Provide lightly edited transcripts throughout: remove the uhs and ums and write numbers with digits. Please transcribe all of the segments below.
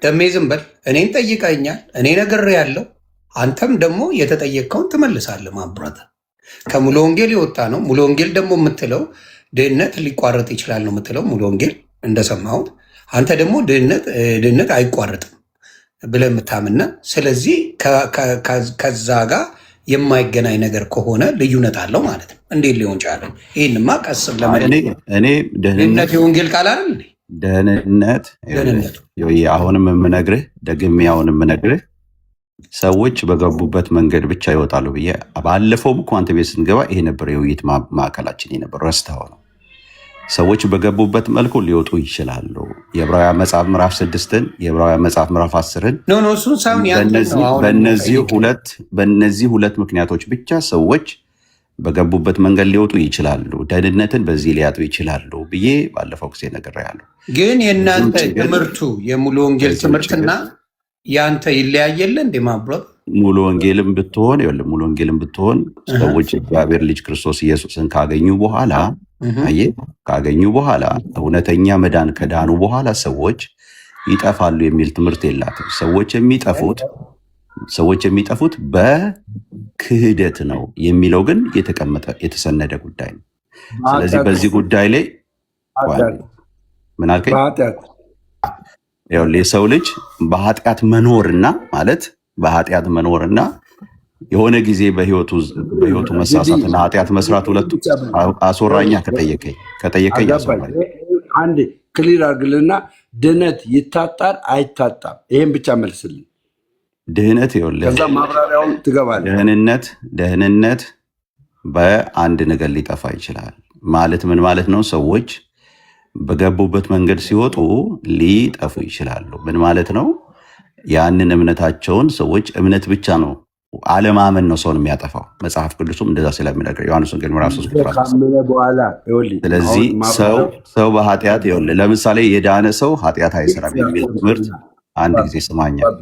ደሜ ዝም በል። እኔን ጠይቀኛል፣ እኔ ነግሬሃለሁ። አንተም ደግሞ የተጠየቅከውን ትመልሳለህ። ማብራት ከሙሉ ወንጌል የወጣ ነው። ሙሉ ወንጌል ደግሞ የምትለው ድህነት ሊቋረጥ ይችላል ነው የምትለው ሙሉ ወንጌል እንደሰማሁት። አንተ ደግሞ ድህነት አይቋረጥም ብለህ የምታምና፣ ስለዚህ ከዛ ጋር የማይገናኝ ነገር ከሆነ ልዩነት አለው ማለት ነው። እንዴት ሊሆን ቻለ? ይህንማ ቀስም እኔ ድህነት የወንጌል ቃል አይደል? ደህንነቱ አሁንም የምነግርህ ደግሜ አሁንም የምነግርህ ሰዎች በገቡበት መንገድ ብቻ ይወጣሉ ብዬ ባለፈውም እኮ አንተ ቤት ስንገባ ይሄ ነበር የውይይት ማዕከላችን የነበር ረስተኸው ነው። ሰዎች በገቡበት መልኩ ሊወጡ ይችላሉ። የዕብራውያን መጽሐፍ ምዕራፍ 6ን የዕብራውያን መጽሐፍ ምዕራፍ 10ን በእነዚህ ሁለት ምክንያቶች ብቻ ሰዎች በገቡበት መንገድ ሊወጡ ይችላሉ፣ ደህንነትን በዚህ ሊያጡ ይችላሉ ብዬ ባለፈው ጊዜ ነግሬሃለሁ። ግን የእናንተ ትምህርቱ የሙሉ ወንጌል ትምህርትና ያንተ ይለያየለ እንዴ? ማብራት ሙሉ ወንጌልም ብትሆን ሰዎች እግዚአብሔር ልጅ ክርስቶስ ኢየሱስን ካገኙ በኋላ እውነተኛ መዳን ከዳኑ በኋላ ሰዎች ይጠፋሉ የሚል ትምህርት የላትም። ሰዎች የሚጠፉት በክህደት ነው የሚለው ግን የተሰነደ ጉዳይ ነው። ስለዚህ በዚህ ጉዳይ ላይ ምን አልከኝ? የሰው ልጅ በኃጢአት መኖርና የሆነ ጊዜ በህይወቱ መሳሳትና ኃጢአት መስራት ሁለቱ አስወራኛ ከጠየቀኝ አስወራኝ። አንድ ክሊር አድርግልና ድህነት ይታጣል አይታጣም? ይሄን ብቻ መልስልን። ድህነት ከዛ ማብራሪያውን ትገባለህ። ደህንነት በአንድ ነገር ሊጠፋ ይችላል ማለት ምን ማለት ነው? ሰዎች በገቡበት መንገድ ሲወጡ ሊጠፉ ይችላሉ። ምን ማለት ነው? ያንን እምነታቸውን ሰዎች እምነት ብቻ ነው አለማመን ነው ሰውን የሚያጠፋው። መጽሐፍ ቅዱስም እንደዛ ስለሚነግር ዮሐንስ ወንጌል ምዕራፍ 3 ቁጥር 3። ስለዚህ ሰው በኃጢአት ለምሳሌ የዳነ ሰው ኃጢአት አይሰራም የሚል ትምህርት አንድ ጊዜ ስማኛል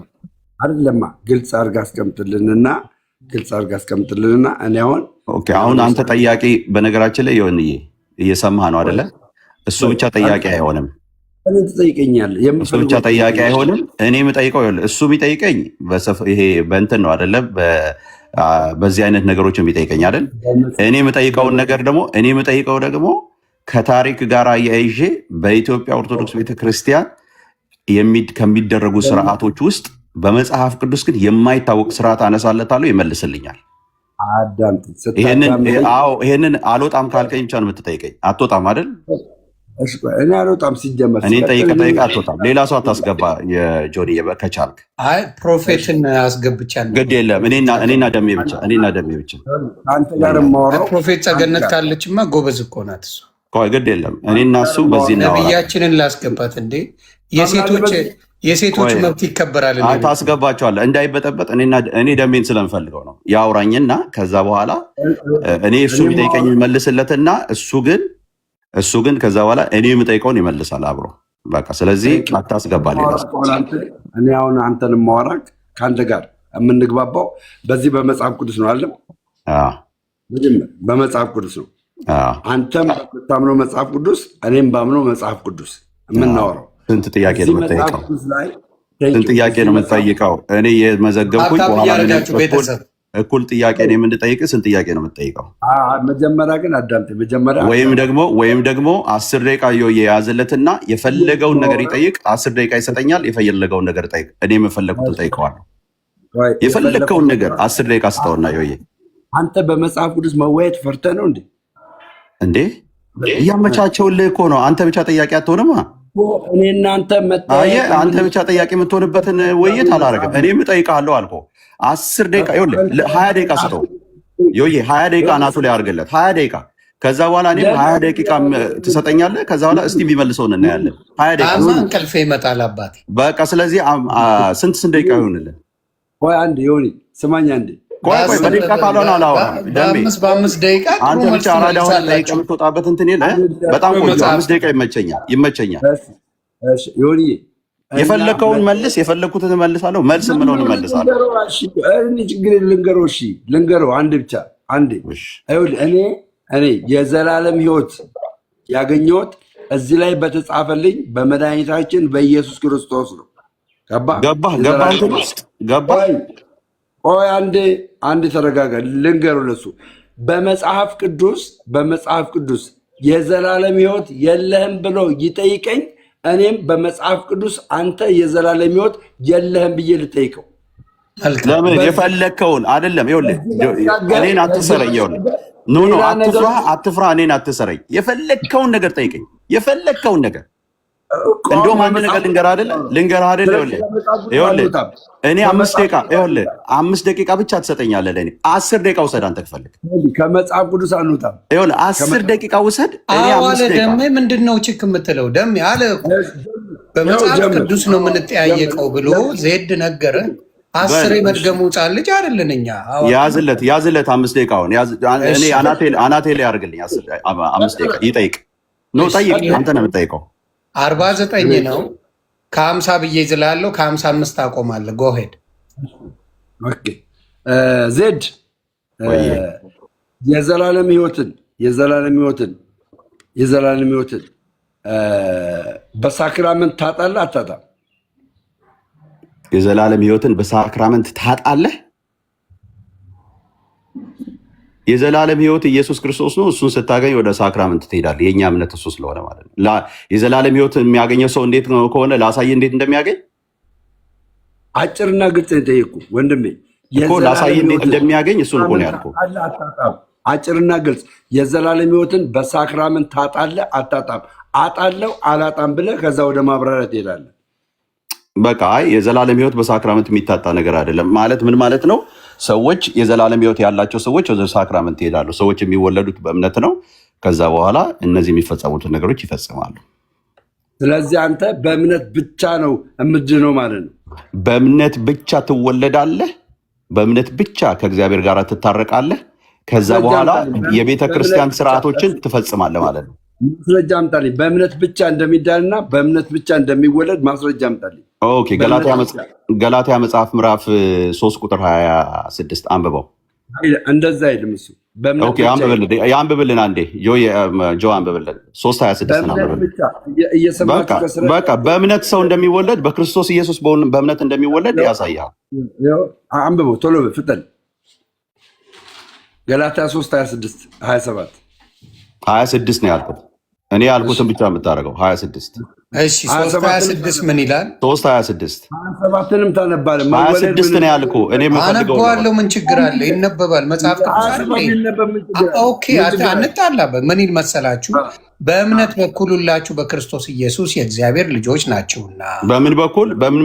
አይደለማ። ግልጽ አድርጋ አስቀምጥልንና እኔ አሁን አንተ ጠያቂ በነገራችን ላይ ይኸውልህ እየሰማህ ነው አይደለ? እሱ ብቻ ጠያቂ አይሆንም። እሱ ብቻ ጠያቂ አይሆንም። እኔ የምጠይቀው እሱ የሚጠይቀኝ ይሄ በእንትን ነው አይደለም፣ በዚህ አይነት ነገሮች የሚጠይቀኝ አይደል? እኔ የምጠይቀው ደግሞ ከታሪክ ጋር አያይዤ በኢትዮጵያ ኦርቶዶክስ ቤተክርስቲያን ከሚደረጉ ስርዓቶች ውስጥ በመጽሐፍ ቅዱስ ግን የማይታወቅ ስርዓት አነሳለታለሁ፣ ይመልስልኛል። ይሄንን አልወጣም ካልከኝ ብቻ ነው የምትጠይቀኝ። አትወጣም አይደል? እኔ አልወጣም። ሲጀመር እኔን ጠይቀህ አትወጣም። ሌላ ሰው አታስገባ። የጆኒ ከቻልክ ፕሮፌትን አስገብቻለሁ። ግድ የለም። እኔና ደሜ ብቻ አንተ ጋር የማወራው ፕሮፌት ጸገነት ካለችማ ጎበዝ እኮ ናት እሷ። ግድ የለም። እኔና እሱ በዚህ ነብያችንን ላስገባት እንዴ? የሴቶች መብት ይከበራል። ታስገባቸዋለህ እንዳይበጠበጥ። እኔ ደሜን ስለምፈልገው ነው ያውራኝና ከዛ በኋላ እኔ እሱ የሚጠይቀኝ መልስለትና እሱ ግን ከዛ በኋላ እኔ የምጠይቀውን ይመልሳል አብሮ። በቃ ስለዚህ አታስገባ። ሌላ እኔ አሁን አንተን ማወራክ ከአንተ ጋር የምንግባባው በዚህ በመጽሐፍ ቅዱስ ነው አለም። በመጽሐፍ ቅዱስ ነው። አንተም በምታምነው መጽሐፍ ቅዱስ፣ እኔም ባምነው መጽሐፍ ቅዱስ የምናወራው። ስንት ጥያቄ ነው የምትጠይቀው? እኔ የመዘገብኩኝ እኩል ጥያቄ ነው የምንጠይቅ። ስንት ጥያቄ ነው የምትጠይቀው? መጀመሪያ ግን አዳምጠኝ። ወይም ደግሞ 10 ደቂቃ የያዘለትና የፈለገውን ነገር ይጠይቅ። 10 ደቂቃ ይሰጠኛል። የፈለገውን ነገር ጠይቅ። እኔ የምፈለጉትን ጠይቀዋለሁ። የፈለግከውን ነገር 10 ደቂቃ ስጠውና አንተ በመጽሐፍ ቅዱስ መወያየት ፈርተህ ነው እንዴ? እያመቻቸውልህ እኮ ነው። አንተ ብቻ ጠያቂ አትሆንማ። አንተ ብቻ ጠያቂ የምትሆንበትን ውይይት አላደርግም። እኔም እጠይቅሃለሁ አልኩህ። 10 ደቂቃ 20 ደቂቃ ስጠው። 20 ደቂቃ ናቱ ላይ አድርግለት 20 ደቂቃ። ከዛ በኋላ እኔም 20 ደቂቃ ትሰጠኛለህ። ከዛ በኋላ እስቲ የሚመልሰውን እናያለን። 20 ደቂቃ እንቅልፌ ይመጣል አባቴ። በቃ ስለዚህ ስንት ደቂቃ ይሆንልን? አንድ ዮኒ ስማኝ፣ አንዴ ቆይ በደቂቃ ካልሆነ አላወራም። በ5 ደቂቃ አንተ ብቻ አራዳውን ጠይቀህ የምትወጣበት እንትን የለ። በጣም ቆንጆ 5 ደቂቃ ይመቸኛል። ዮኒ የፈለከውን መልስ፣ የፈለኩትን እመልሳለሁ። መልስ ምንሆን እመልሳለሁ። ችግር ልንገረው አንድ ብቻ አንዴ። እኔ የዘላለም ሕይወት ያገኘሁት እዚህ ላይ በተጻፈልኝ በመድኃኒታችን በኢየሱስ ክርስቶስ ነው። ገባህ እንትን ውስጥ ገባህ። ቆይ አንዴ ተረጋጋ። ልንገሩ ለሱ በመጽሐፍ ቅዱስ የዘላለም ሕይወት የለህም ብሎ ይጠይቀኝ። እኔም በመጽሐፍ ቅዱስ አንተ የዘላለም ሕይወት የለህም ብዬ ልጠይቀው። ለምን የፈለግከውን አይደለም። ይኸውልህ እኔን አትሰረኝ። ይኸውልህ አትፍራ፣ እኔን አትሰረኝ። የፈለግከውን ነገር ጠይቀኝ፣ የፈለግከውን ነገር። እንደውም አንድ ነገር ልንገርህ አይደለ ይኸውልህ እኔ 5 ደቂቃ ብቻ ትሰጠኛለህ ለእኔ። 10 ደቂቃ ውሰድ አንተ ከፈለግ። ከመጽሐፍ ቅዱስ አንወጣም። ይኸውልህ 10 ደቂቃ ውሰድ። እኔ 5 ደቂቃ ደሜ ምንድን ነው ችክ የምትለው? ደሜ አለ በመጽሐፍ ቅዱስ ነው የምንጠያየቀው ብሎ ዜድ ነገረን። 10 የመድገሙ ሕፃን ልጅ አይደለን እኛ። ያዝለት 5 ደቂቃውን እኔ አናቴ ላይ ያደርግልኝ። 5 ደቂቃ ይጠይቅ ነው። ጠይቅ፣ አንተ ነው የምጠይቀው። 49 ነው። ከ50 ብዬ ዝላለሁ። ከ55 አቆማለሁ። ጎሄድ ዜድ የዘላለም ሕይወትን በሳክራመንት ታጣለህ አታጣም? የዘላለም ሕይወትን በሳክራመንት ታጣለህ? የዘላለም ሕይወት ኢየሱስ ክርስቶስ ነው። እሱን ስታገኝ ወደ ሳክራመንት ትሄዳለህ። የእኛ እምነት እሱ ስለሆነ ማለት ነው። የዘላለም ሕይወት የሚያገኘው ሰው እንዴት ከሆነ ላሳየህ እንዴት እንደሚያገኝ። አጭርና ግልጽ የጠየቁ ወንድሜ እኮ ላሳየህ እንዴት እንደሚያገኝ እሱን እኮ ነው ያልኩህ። አጭርና ግልጽ። የዘላለም ሕይወትን በሳክራመንት ታጣለህ አታጣም? አጣለው አላጣም ብለህ ከዛ ወደ ማብራሪያ ትሄዳለህ። በቃ የዘላለም ሕይወት በሳክራመንት የሚታጣ ነገር አይደለም ማለት ምን ማለት ነው? ሰዎች የዘላለም ሕይወት ያላቸው ሰዎች ወደ ሳክራመንት ይሄዳሉ። ሰዎች የሚወለዱት በእምነት ነው። ከዛ በኋላ እነዚህ የሚፈጸሙትን ነገሮች ይፈጽማሉ። ስለዚህ አንተ በእምነት ብቻ ነው የምድነው ማለት ነው። በእምነት ብቻ ትወለዳለህ። በእምነት ብቻ ከእግዚአብሔር ጋር ትታረቃለህ። ከዛ በኋላ የቤተ ክርስቲያን ስርዓቶችን ትፈጽማለህ ማለት ነው። ማስረጃ አምጣልኝ። በእምነት ብቻ እንደሚዳንና በእምነት ብቻ እንደሚወለድ ማስረጃ አምጣልኝ። ኦኬ፣ ገላትያ መጽሐፍ ምዕራፍ 3 ቁጥር 26 አንብበው። እንደዛ አይልም እሱ። አንብብልን አንዴ ጆ አንብብልን። 3:26 በቃ በእምነት ሰው እንደሚወለድ በክርስቶስ ኢየሱስ በእምነት እንደሚወለድ ያሳያል። አንብበው ቶሎ ፍጠን። ገላትያ 3:26 ነው ያልኩት። እኔ ያልኩትን ብቻ የምታደርገው 26። እሺ 3:26 ምን ይላል? 3:26 27ንም ታነባለህ። 26 ነው ያልኩህ። እኔ አነባዋለሁ። ምን ችግር አለ? ይነበባል። መጽሐፍ ቅዱስ ኦኬ። አንጣላበት። ምን ይል መሰላችሁ? በእምነት በኩል ሁላችሁ በክርስቶስ ኢየሱስ የእግዚአብሔር ልጆች ናችሁና። በምን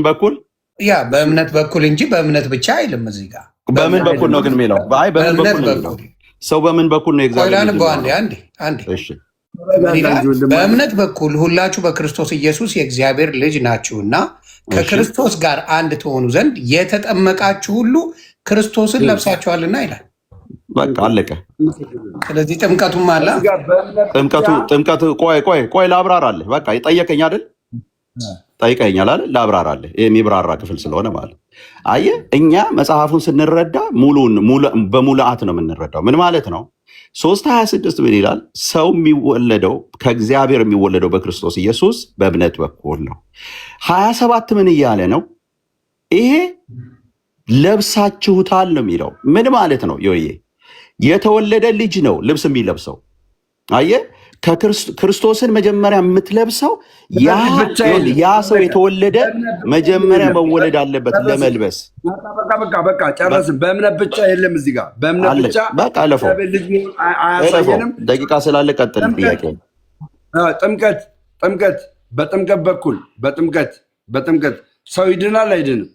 በኩል ያ በእምነት በኩል እንጂ በእምነት ብቻ አይልም። እዚህ ጋር በምን በኩል ነው ግን የሚለው? በምን በኩል ነው? ሰው በምን በኩል ነው የእግዚአብሔር አንዴ በእምነት በኩል ሁላችሁ በክርስቶስ ኢየሱስ የእግዚአብሔር ልጅ ናችሁና ከክርስቶስ ጋር አንድ ትሆኑ ዘንድ የተጠመቃችሁ ሁሉ ክርስቶስን ለብሳችኋልና ይላል። በቃ አለቀ። ስለዚህ ጥምቀቱም አለ። ጥምቀቱ ቆይ ላብራራለህ። በቃ ጠየቀኝ አይደል? ጠይቀኛል አይደል? ላብራራለህ። የሚብራራ ክፍል ስለሆነ ማለት አየህ፣ እኛ መጽሐፉን ስንረዳ በሙሉአት ነው የምንረዳው። ምን ማለት ነው? 3:26 ምን ይላል? ሰው የሚወለደው ከእግዚአብሔር የሚወለደው በክርስቶስ ኢየሱስ በእምነት በኩል ነው። 27 ምን እያለ ነው? ይሄ ለብሳችሁታል ነው የሚለው። ምን ማለት ነው? የተወለደ ልጅ ነው ልብስ የሚለብሰው። አየህ፣ ክርስቶስን መጀመሪያ የምትለብሰው ያ ሰው የተወለደ መጀመሪያ መወለድ አለበት ለመልበስ። በቃ ጨረስን። በእምነት ብቻ የለም እዚህ ጋር በእምነት ብቻ በቃ አለፈው። ደቂቃ ስላለ ቀጥል። ጥያቄ ጥምቀት በጥምቀት ሰው ይድናል አይድንም?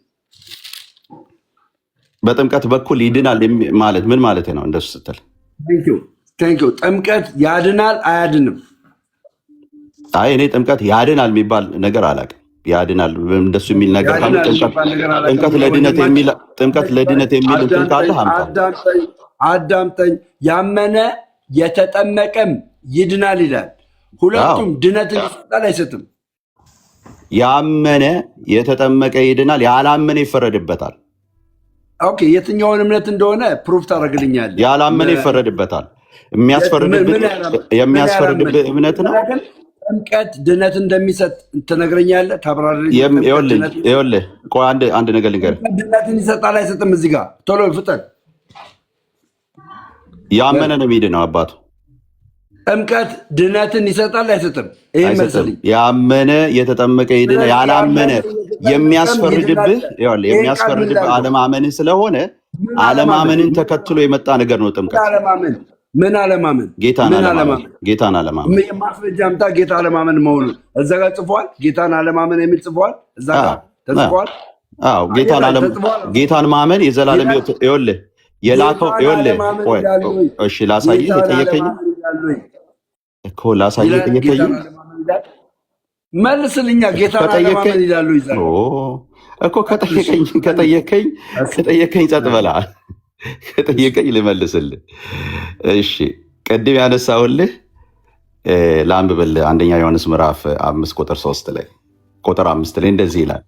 በጥምቀት በኩል ይድናል ማለት ምን ማለት ነው? እንደሱ ስትል ጥምቀት ያድናል አያድንም? አይ እኔ ጥምቀት ያድናል የሚባል ነገር አላውቅም። ያድናል እንደሱ የሚል ነገር ካለ ጥምቀት ለድነት የሚል እንትን ካለ አዳምጠኝ። ያመነ የተጠመቀም ይድናል ይላል። ሁለቱም ድነትን ይሰጣል አይሰጥም? ያመነ የተጠመቀ ይድናል፣ ያላመነ ይፈረድበታል። ኦኬ፣ የትኛውን እምነት እንደሆነ ፕሩፍ ታደርግልኛለህ? ያላመነ ይፈረድበታል። የሚያስፈርድብህ እምነት ነው። ጥምቀት ድነት እንደሚሰጥ ትነግረኛለህ? ታብራሪልኝ። ይኸውልህ ቆይ አንድ ነገር ልንገርህ። ድነትን ይሰጣል አይሰጥም? እዚህ ጋር ቶሎ ፍጠን። ያመነ ነው የሚድነው አባቱ። ጥምቀት ድነትን ይሰጣል አይሰጥም? ይሄን መልስልኝ። ያመነ የተጠመቀ ይድነ፣ ያላመነ የሚያስፈርድብህ አለማመንህ ስለሆነ አለማመንን ተከትሎ የመጣ ነገር ነው ጥምቀት። ምን አለማመን? ጌታን አለማመን። ማስረጃ አምጣ። ጌታ አለማመን መሆኑን እዛ ጋር ጽፏል። ጌታን አለማመን የሚል ጽፏል። እዛ ጋር ተጽፏል። አዎ ጌታን ማመን የዘላለም ሕይወት። ይኸውልህ የላከው እሺ ላሳይህ የጠየቀኝ እኮ መልስልኛ። ጌታን አለማመን ይላሉ እኮ ከጠየቀኝ ጸጥ በላ። ከጠየቀኝ ልመልስልህ። እሺ ቅድም ያነሳውልህ ለአንብብልህ። አንደኛ ዮሐንስ ምዕራፍ 5 ቁጥር 5 ላይ እንደዚህ ይላል፣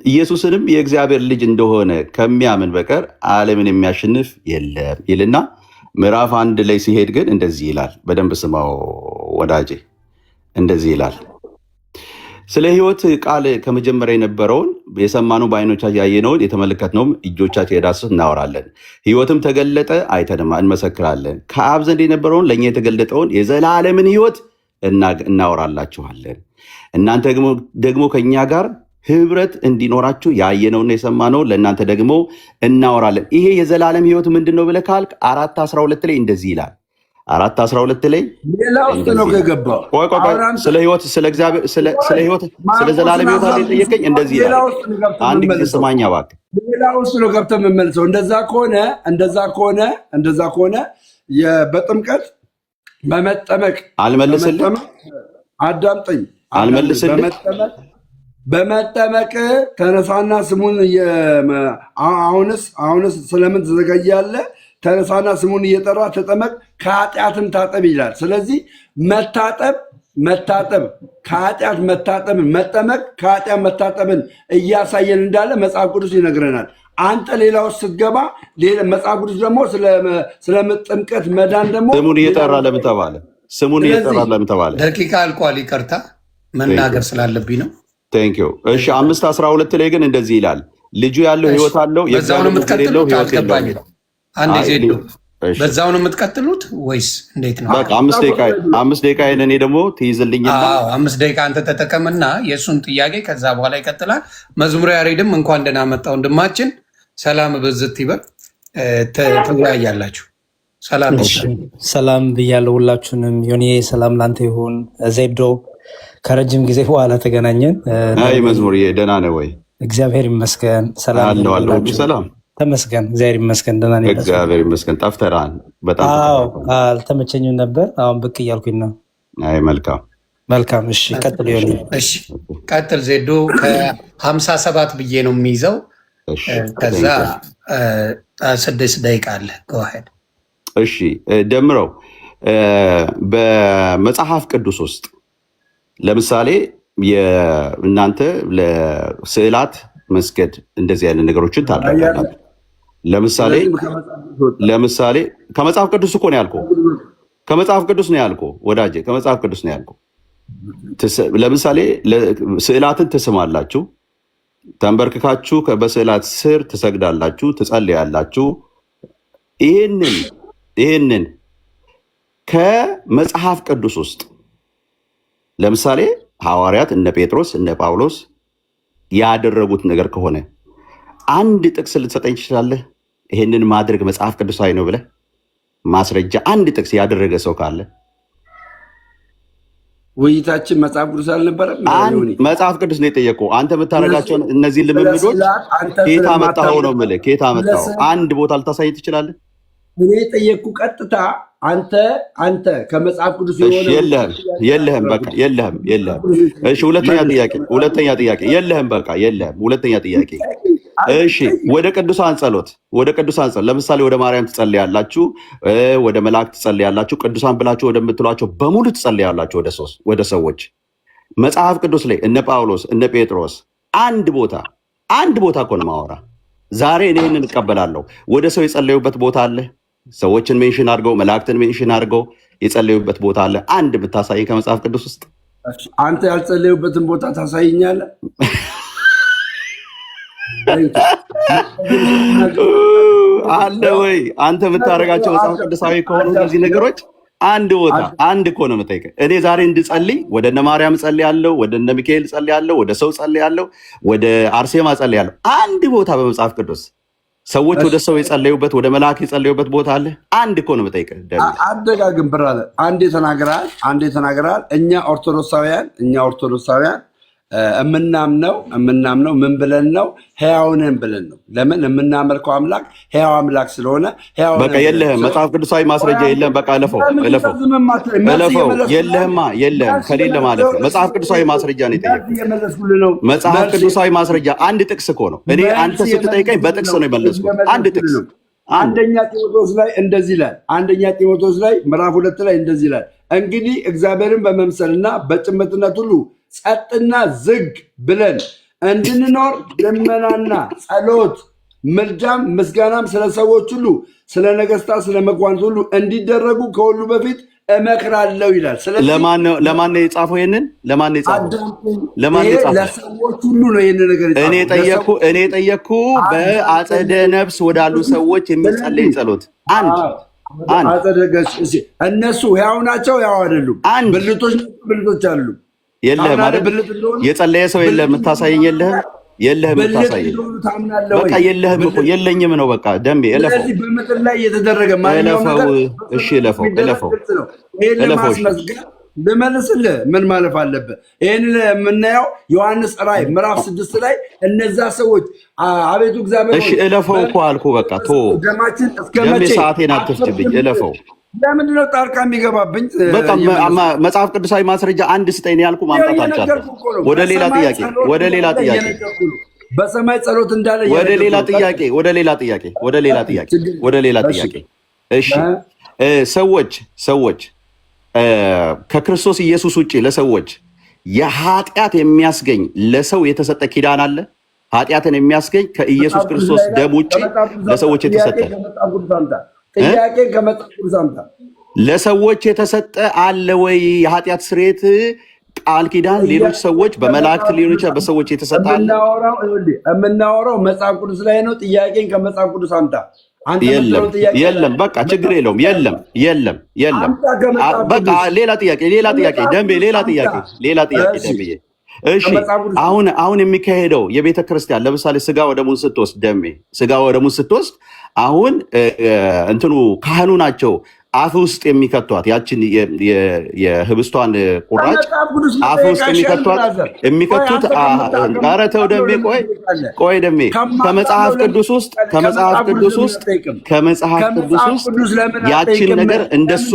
ኢየሱስንም የእግዚአብሔር ልጅ እንደሆነ ከሚያምን በቀር ዓለምን የሚያሸንፍ የለም ይልና ምዕራፍ 1 ላይ ሲሄድ ግን እንደዚህ ይላል። በደንብ ስማው ወዳጄ። እንደዚህ ይላል፣ ስለ ሕይወት ቃል ከመጀመሪያ የነበረውን የሰማነው በዓይኖቻችን ያየነውን የተመለከትነውም እጆቻችን የዳሰሱት እናወራለን። ሕይወትም ተገለጠ፣ አይተንም እንመሰክራለን። ከአብ ዘንድ የነበረውን ለእኛ የተገለጠውን የዘላለምን ሕይወት እናወራላችኋለን። እናንተ ደግሞ ከእኛ ጋር ህብረት እንዲኖራችሁ ያየነውና የሰማነውን ለእናንተ ደግሞ እናወራለን። ይሄ የዘላለም ሕይወት ምንድን ነው ብለህ ካልክ 4:12 ላይ እንደዚህ ይላል። 4:12 ላይ ሌላ ውስጥ ነው የገባው። ስለ ሕይወት ስለ ዘላለም ሕይወት አለ የጠየቀኝ እንደዚህ ይላል። አንድ ጊዜ ስማኛ እባክህ። ሌላ ውስጥ ነው ገብተህ የምመልሰው። እንደዛ ከሆነ በጥምቀት በመጠመቅ አልመልስልህ። አዳምጠኝ። አልመልስልህ። በመጠመቅ ተነሳና ስሙን አሁንስ ስለምን ትዘገያለህ? ተነሳና ስሙን እየጠራ ተጠመቅ፣ ከኃጢአትም ታጠብ ይላል። ስለዚህ መታጠብ ከኃጢአት መታጠብን፣ መጠመቅ ከኃጢአት መታጠብን እያሳየን እንዳለ መጽሐፍ ቅዱስ ይነግረናል። አንተ ሌላ ውስጥ ስትገባ መጽሐፍ ቅዱስ ደግሞ ስለ ጥምቀት መዳን ደግሞ ስሙን እየጠራ ለምን ተባለ? ደቂቃ አልቋል። ይቅርታ መናገር ስላለብኝ ነው። ቴንኪው። እሺ 5:12 ላይ ግን እንደዚህ ይላል፣ ልጁ ያለው ሕይወት አለው፣ በዛው ነው የምትቀጥሉት? አልገባኝም። አንዴ ዜዶ በዛው ነው የምትቀጥሉት ወይስ እንዴት ነው? በቃ 5 ደቂቃ እኔ ደግሞ ትይዝልኝና 5 ደቂቃ አንተ ተጠቀምና የእሱን ጥያቄ ከዛ በኋላ ይቀጥላል። መዝሙረ ያሬድም እንኳን ደህና መጣ ወንድማችን፣ ሰላም በዝት ይበል። ትወያያላችሁ። ሰላም ብያለሁ ሁላችሁንም። ዮኒ ሰላም ላንተ ይሁን። ዜብዶ ከረጅም ጊዜ በኋላ ተገናኘን። አይ መዝሙር ደህና ነህ ወይ? እግዚአብሔር ይመስገን። ሰላም ሰላም ተመስገን። እግዚአብሔር ይመስገን ደህና ነኝ። እግዚአብሔር ይመስገን። ጠፍተራን በጣም አልተመቸኝም ነበር። አሁን ብቅ እያልኩኝ ነው። አይ መልካም። እሺ ቀጥል ዮኒ። እሺ ቀጥል ዜዶ። ከ57 ብዬ ነው የሚይዘው። ከዛ 6 ደቂቃ አለ። ጎሄድ። እሺ ደምረው በመጽሐፍ ቅዱስ ውስጥ ለምሳሌ እናንተ ለስዕላት መስገድ እንደዚህ አይነት ነገሮችን ታደርጋላችሁ። ለምሳሌ ከመጽሐፍ ቅዱስ እኮ ነው ያልኩህ። ከመጽሐፍ ቅዱስ ነው ያልኩህ ወዳጄ፣ ከመጽሐፍ ቅዱስ ነው ያልኩህ። ለምሳሌ ስዕላትን ትስማላችሁ፣ ተንበርክካችሁ በስዕላት ስር ትሰግዳላችሁ፣ ትጸልያላችሁ። ይህንን ከመጽሐፍ ቅዱስ ውስጥ ለምሳሌ ሐዋርያት እነ ጴጥሮስ እነ ጳውሎስ ያደረጉት ነገር ከሆነ አንድ ጥቅስ ልትሰጠኝ ትችላለህ? ይህንን ማድረግ መጽሐፍ ቅዱሳዊ ነው ብለህ ማስረጃ፣ አንድ ጥቅስ ያደረገ ሰው ካለ። ውይይታችን መጽሐፍ ቅዱስ አልነበረም? መጽሐፍ ቅዱስ ነው የጠየቀው። አንተ የምታደርጋቸውን እነዚህ ልምምዶች ከየት አመጣኸው ነው የምልህ። ከየት አመጣኸው? አንድ ቦታ ልታሳይ ትችላለህ? እኔ የጠየቅኩ ቀጥታ አንተ ከመጽሐፍ ቅዱስ የለህም። በቃ የለህም። እሺ ሁለተኛ ጥያቄ የለህም። በቃ የለህም። ሁለተኛ ጥያቄ እሺ፣ ወደ ቅዱሳን ጸሎት ለምሳሌ ወደ ማርያም ትጸልያላችሁ፣ ወደ መላእክት ትጸልያላችሁ፣ ቅዱሳን ብላችሁ ወደምትሏቸው በሙሉ ትጸልያላችሁ ወደ ሰዎች። መጽሐፍ ቅዱስ ላይ እነ ጳውሎስ እነ ጴጥሮስ አንድ ቦታ እኮ ነው የማወራ። ዛሬ እኔ ይህንን እቀበላለሁ። ወደ ሰው የጸለዩበት ቦታ አለ። ሰዎችን ሜንሽን አድርገው፣ መላእክትን ሜንሽን አድርገው የጸለዩበት ቦታ አለ? አንድ ብታሳይ ከመጽሐፍ ቅዱስ ውስጥ። አንተ ያልጸለዩበትን ቦታ ታሳይኛለህ? አለ ወይ? አንተ የምታደርጋቸው መጽሐፍ ቅዱሳዊ ከሆኑ እነዚህ ነገሮች አንድ ቦታ አንድ እኮ ነው የምጠይቀህ። እኔ ዛሬ እንድጸልይ ወደ እነ ማርያም ጸልያለሁ፣ ወደ እነ ሚካኤል ጸልያለሁ፣ ወደ ሰው ጸልያለሁ፣ ወደ አርሴማ ጸልያለሁ። አንድ ቦታ በመጽሐፍ ቅዱስ ሰዎች ወደ ሰው የጸለዩበት ወደ መልአክ የጸለዩበት ቦታ አለ? አንድ እኮ ነው የምጠይቀህ። አደጋግም ብራለ አንዴ ተናግረሃል። እኛ ኦርቶዶክሳውያን የምናምነው ምን ብለን ነው? ሕያውንን ብለን ነው። ለምን? የምናመልከው አምላክ ሕያው አምላክ ስለሆነ በቃ የለህም፣ መጽሐፍ ቅዱሳዊ ማስረጃ የለም። በቃ እለፈው። የለህም። ከሌለ ማለት ነው መጽሐፍ ቅዱሳዊ ማስረጃ ነው የጠየቁት። መጽሐፍ ቅዱሳዊ ማስረጃ አንድ ጥቅስ እኮ ነው። እኔ አንተ ስትጠይቀኝ በጥቅስ ነው የመለስኩት። አንድ ጥቅስ አንደኛ ጢሞቴዎስ ላይ እንደዚህ ይላል። አንደኛ ጢሞቴዎስ ላይ ምዕራፍ 2 ላይ እንደዚህ ይላል፣ እንግዲህ እግዚአብሔርን በመምሰልና በጭምትነት ሁሉ ጸጥና ዝግ ብለን እንድንኖር ልመናና ጸሎት፣ ምልጃም ምስጋናም ስለ ሰዎች ሁሉ፣ ስለ ነገስታት፣ ስለ መኳንንት ሁሉ እንዲደረጉ ከሁሉ በፊት እመክራለሁ ይላል። ለማን ነው የጻፈው? ይሄንን ለማን ነው የጻፈው? ለሰዎች ሁሉ ነው ይሄንን ነገር የጻፈው። እኔ ጠየቅኩ በአጸደ ነፍስ ወዳሉ ሰዎች የሚጸለይ ጸሎት አንድ እነሱ ሕያው ናቸው? ሕያው አይደሉም? ብልቶች አሉ? የለህም አይደል? የጸለየ ሰው የለህም የምታሳየኝ? የለህም የምታሳየኝ? በቃ የለህም እኮ የለኝም ነው በቃ። ደሜ እለፈው። በምድር ላይ የተደረገ ማንኛውም ነገር እሺ፣ እለፈው። ልመልስልህ ምን ማለፍ አለብህ? ይህን የምናየው ዮሐንስ ራእይ ምዕራፍ 6 ላይ እነዛ ሰዎች አቤቱ እግዚአብሔር እሺ፣ እለፈው እኮ አልኩህ። በቃ ቶ ደማችን እስከ ደሜ መቼ ሰዓቴን አትፍጅብኝ። እለፈው። ለምንድነው ጣልቃ የሚገባብኝ? በቃ መጽሐፍ ቅዱሳዊ ማስረጃ አንድ ስጠኝ ያልኩ ማምጣት አልቻልኩም። ወደ ሌላ ጥያቄ በሰማይ ጸሎት እንዳለ ወደ ሌላ ጥያቄ። እሺ ሰዎች ከክርስቶስ ኢየሱስ ውጭ ለሰዎች የኃጢአት የሚያስገኝ ለሰው የተሰጠ ኪዳን አለ? ኃጢአትን የሚያስገኝ ከኢየሱስ ክርስቶስ ደም ውጭ ለሰዎች የተሰጠ ጥያቄ ከመጽሐፍ ቅዱስ አምጣ። ለሰዎች የተሰጠ አለ ወይ? የኃጢአት ስርየት ቃል ኪዳን ሌሎች ሰዎች በመላእክት ሊሆን ይችላል፣ በሰዎች የተሰጠ አለ? የምናወራው መጽሐፍ ቅዱስ ላይ ነው። ጥያቄን ከመጽሐፍ ቅዱስ አምጣ። የለም በቃ ችግር የለውም። የለም በቃ ሌላ ጥያቄ ደንቤ፣ ሌላ ጥያቄ ደንቤ። እሺ አሁን የሚካሄደው የቤተ ክርስቲያን ለምሳሌ ስጋ ወደሙን ስትወስድ ደሜ ስጋ ወደሙን ስትወስድ አሁን እንትኑ ካህኑ ናቸው አፍ ውስጥ የሚከቷት ያችን የህብስቷን ቁራጭ አፍ ውስጥ የሚከቱት ኧረ ተው ደሜ፣ ቆይ ደሜ ከመጽሐፍ ቅዱስ ውስጥ ያችን ነገር እንደሱ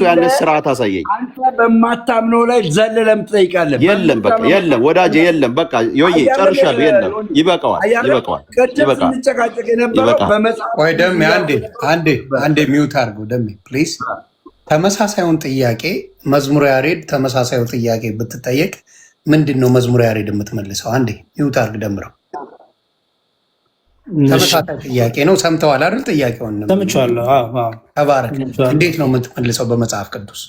ያለ ስርዓት አሳየኝ። አንተ በማታምነው ላይ ዘለለም ትጠይቃለህ። የለም በቃ የለም ወዳጄ፣ የለም በቃ ዮዬ ጨርሻለሁ። የለም ይበቃዋል። ቆይ ደሜ አንዴ ሚውት አድርገው ደሜ ፕሊዝ። ተመሳሳዩን ጥያቄ መዝሙረ ያሬድ ተመሳሳዩ ጥያቄ ብትጠየቅ ምንድን ነው መዝሙረ ያሬድ የምትመልሰው? አንዴ ሚውት አድርግ ደምረው። ተመሳሳይ ጥያቄ ነው። ሰምተዋል አይደል? ጥያቄውን ሰምቼዋለሁ። ተባረክ። እንዴት ነው የምትመልሰው በመጽሐፍ ቅዱስ?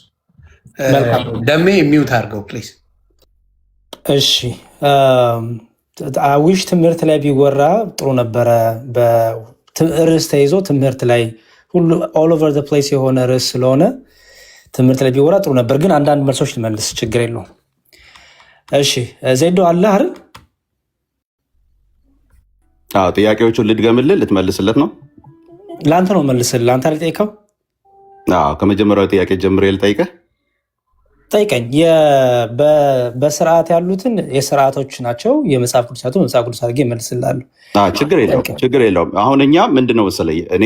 ደሜ ሚውት አድርገው ፕሊዝ። እሺ አዊሽ ትምህርት ላይ ቢወራ ጥሩ ነበረ። በርዕስ ተይዞ ትምህርት ላይ ሁሉ ኦል ኦቨር ዘ ፕሌስ የሆነ ርዕስ ስለሆነ ትምህርት ላይ ቢወራ ጥሩ ነበር። ግን አንዳንድ መልሶች ልመልስ፣ ችግር የለውም። እሺ ዜዶ አለ አይደል? ጥያቄዎቹን ልድገምልህ፣ ልትመልስለት ነው? ለአንተ ነው መልስልህ። ለአንተ ልጠይቀው? ከመጀመሪያው ጥያቄ ጀምሬ ልጠይቀህ? ጠይቀኝ። በስርዓት ያሉትን የስርዓቶች ናቸው የመጽሐፍ ቅዱስ መጽሐፍ ቅዱስ አድርጌ እመልስልሃለሁ። ችግር የለውም። አሁን እኛ ምንድን ነው መሰለኝ እኔ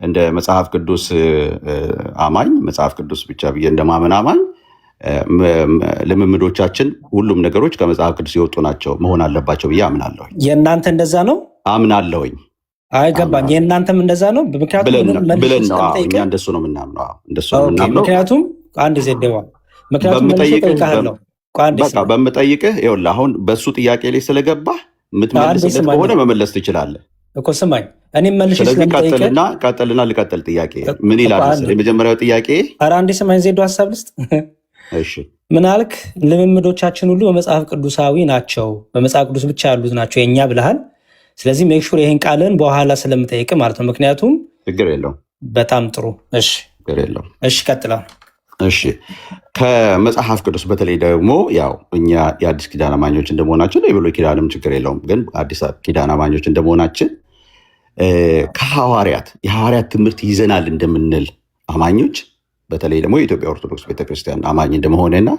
እንደ መጽሐፍ ቅዱስ አማኝ መጽሐፍ ቅዱስ ብቻ ብዬ እንደማመን አማኝ ልምምዶቻችን ሁሉም ነገሮች ከመጽሐፍ ቅዱስ የወጡ ናቸው መሆን አለባቸው ብዬ አምናለሁኝ። የእናንተ እንደዛ ነው? አምናለሁኝ። አይገባኝ። የእናንተም እንደዛ ነው? ብለን ነው እኛ እንደሱ ነው የምናምነው። ምክንያቱም አንድ ዜደዋ በምጠይቅህ ይኸውልህ፣ አሁን በእሱ ጥያቄ ላይ ስለገባህ የምትመልስለት ከሆነ መመለስ ትችላለህ። እኮ ስማኝ፣ እኔም መልሼ ስለዚህ ስለምጠይቅህ ቀጥልና ልቀጥል። ጥያቄ ምን ይላል መሰለህ? የመጀመሪያው ጥያቄ ኧረ አንዴ ስማኝ ዜዶ፣ ሀሳብ ልስጥ። እሺ ምን አልክ? ልምምዶቻችን ሁሉ በመጽሐፍ ቅዱሳዊ ናቸው፣ በመጽሐፍ ቅዱስ ብቻ ያሉት ናቸው የእኛ ብለሃል። ስለዚህ ሜክሹር ይህን ቃልን በኋላ ስለምጠይቅ ማለት ነው። ምክንያቱም ችግር የለውም። በጣም ጥሩ። እሺ ችግር የለውም። እሺ ቀጥላ። እሺ ከመጽሐፍ ቅዱስ በተለይ ደግሞ ያው እኛ የአዲስ ኪዳን አማኞች እንደመሆናችን የብሉይ ኪዳንም ችግር የለውም፣ ግን አዲስ ኪዳን አማኞች እንደመሆናችን ከሐዋርያት የሐዋርያት ትምህርት ይዘናል እንደምንል አማኞች በተለይ ደግሞ የኢትዮጵያ ኦርቶዶክስ ቤተክርስቲያን አማኝ እንደመሆንና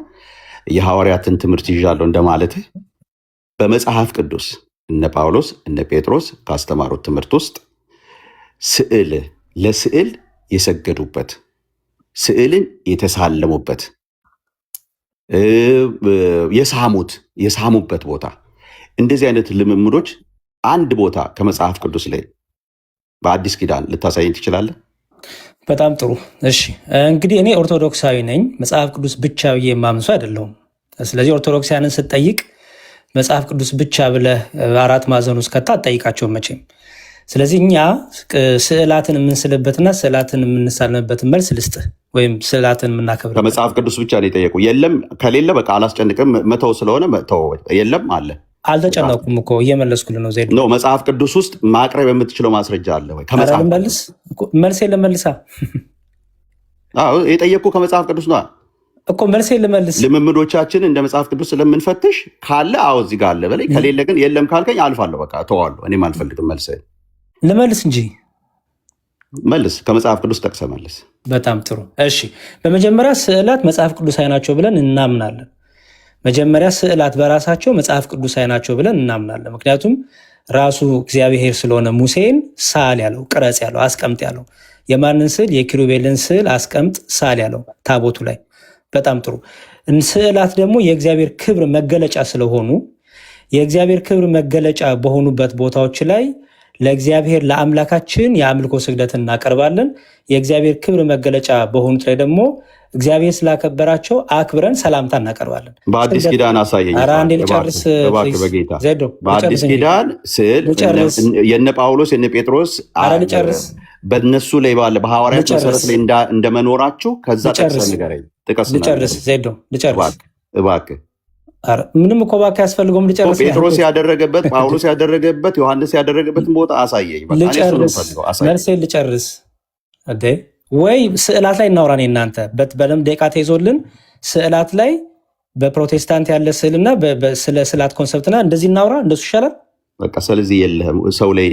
የሐዋርያትን ትምህርት ይዣለሁ እንደማለት በመጽሐፍ ቅዱስ እነ ጳውሎስ እነ ጴጥሮስ ካስተማሩት ትምህርት ውስጥ ለስዕል የሰገዱበት፣ ስዕልን የተሳለሙበት፣ የሳሙበት ቦታ እንደዚህ አይነት ልምምዶች አንድ ቦታ ከመጽሐፍ ቅዱስ ላይ በአዲስ ኪዳን ልታሳየኝ ትችላለህ? በጣም ጥሩ። እሺ እንግዲህ እኔ ኦርቶዶክሳዊ ነኝ፣ መጽሐፍ ቅዱስ ብቻ ብዬ የማምን ሰው አይደለሁም። ስለዚህ ኦርቶዶክሳውያንን ስትጠይቅ መጽሐፍ ቅዱስ ብቻ ብለህ አራት ማዕዘን ውስጥ ከታ አትጠይቃቸውም መቼም። ስለዚህ እኛ ስዕላትን የምንስልበትና ስዕላትን የምንሳልምበትን መልስ ልስጥህ፣ ወይም ስዕላትን የምናከብር ከመጽሐፍ ቅዱስ ብቻ ነው የጠየቁ። የለም ከሌለ በቃ አላስጨንቅም፣ መተው ስለሆነ መተው። የለም አለ አልተጨነቁም እኮ እየመለስኩልህ ነው። ዜዶ መጽሐፍ ቅዱስ ውስጥ ማቅረብ የምትችለው ማስረጃ አለ ወይ? መልሴ ልመልሳ የጠየቅኩ ከመጽሐፍ ቅዱስ ነው እኮ መልሴ ልመልስ። ልምምዶቻችን እንደ መጽሐፍ ቅዱስ ስለምንፈትሽ ካለ እዚህ ጋር አለ በላይ፣ ከሌለ ግን የለም ካልከኝ አልፋለሁ፣ በቃ ተዋለሁ። እኔም አልፈልግም። መልስ ልመልስ እንጂ መልስ፣ ከመጽሐፍ ቅዱስ ጠቅሰህ መልስ። በጣም ጥሩ። እሺ በመጀመሪያ ስዕላት መጽሐፍ ቅዱሳዊ ናቸው ብለን እናምናለን። መጀመሪያ ስዕላት በራሳቸው መጽሐፍ ቅዱሳዊ ናቸው ብለን እናምናለን። ምክንያቱም ራሱ እግዚአብሔር ስለሆነ ሙሴን ሳል ያለው፣ ቅረጽ ያለው፣ አስቀምጥ ያለው። የማንን ስዕል? የኪሩቤልን ስዕል አስቀምጥ ሳል ያለው ታቦቱ ላይ። በጣም ጥሩ። ስዕላት ደግሞ የእግዚአብሔር ክብር መገለጫ ስለሆኑ የእግዚአብሔር ክብር መገለጫ በሆኑበት ቦታዎች ላይ ለእግዚአብሔር ለአምላካችን የአምልኮ ስግደትን እናቀርባለን። የእግዚአብሔር ክብር መገለጫ በሆኑት ላይ ደግሞ እግዚአብሔር ስላከበራቸው አክብረን ሰላምታ እናቀርባለን። በአዲስ ኪዳን አሳየኝ። አንዴ ልጨርስ በጌታ። በአዲስ ኪዳን ስዕል የነ ጳውሎስ የነ ጴጥሮስ ልጨርስ በእነሱ ላይ ባለ በሐዋርያት መሰረት ላይ እንደመኖራችሁ ከዛ ጠቅሰህ ንገረኝ። ልጨርስ ዜዶ ልጨርስ እባክህ። ምንም እኮ እባክህ አያስፈልገውም። ልጨርስ። ጴጥሮስ ያደረገበት፣ ጳውሎስ ያደረገበት፣ ዮሐንስ ያደረገበትን ቦታ አሳየኝ። መልሴን ልጨርስ ወይ ስዕላት ላይ እናውራ። እኔ እናንተ በደምብ ደቂቃ ተይዞልን ስዕላት ላይ በፕሮቴስታንት ያለ ስዕልና ስለ ስዕላት ኮንሰፕትና እንደዚህ እናውራ። እንደሱ ይሻላል። በቃ ስለዚህ የለህም ሰው ላይ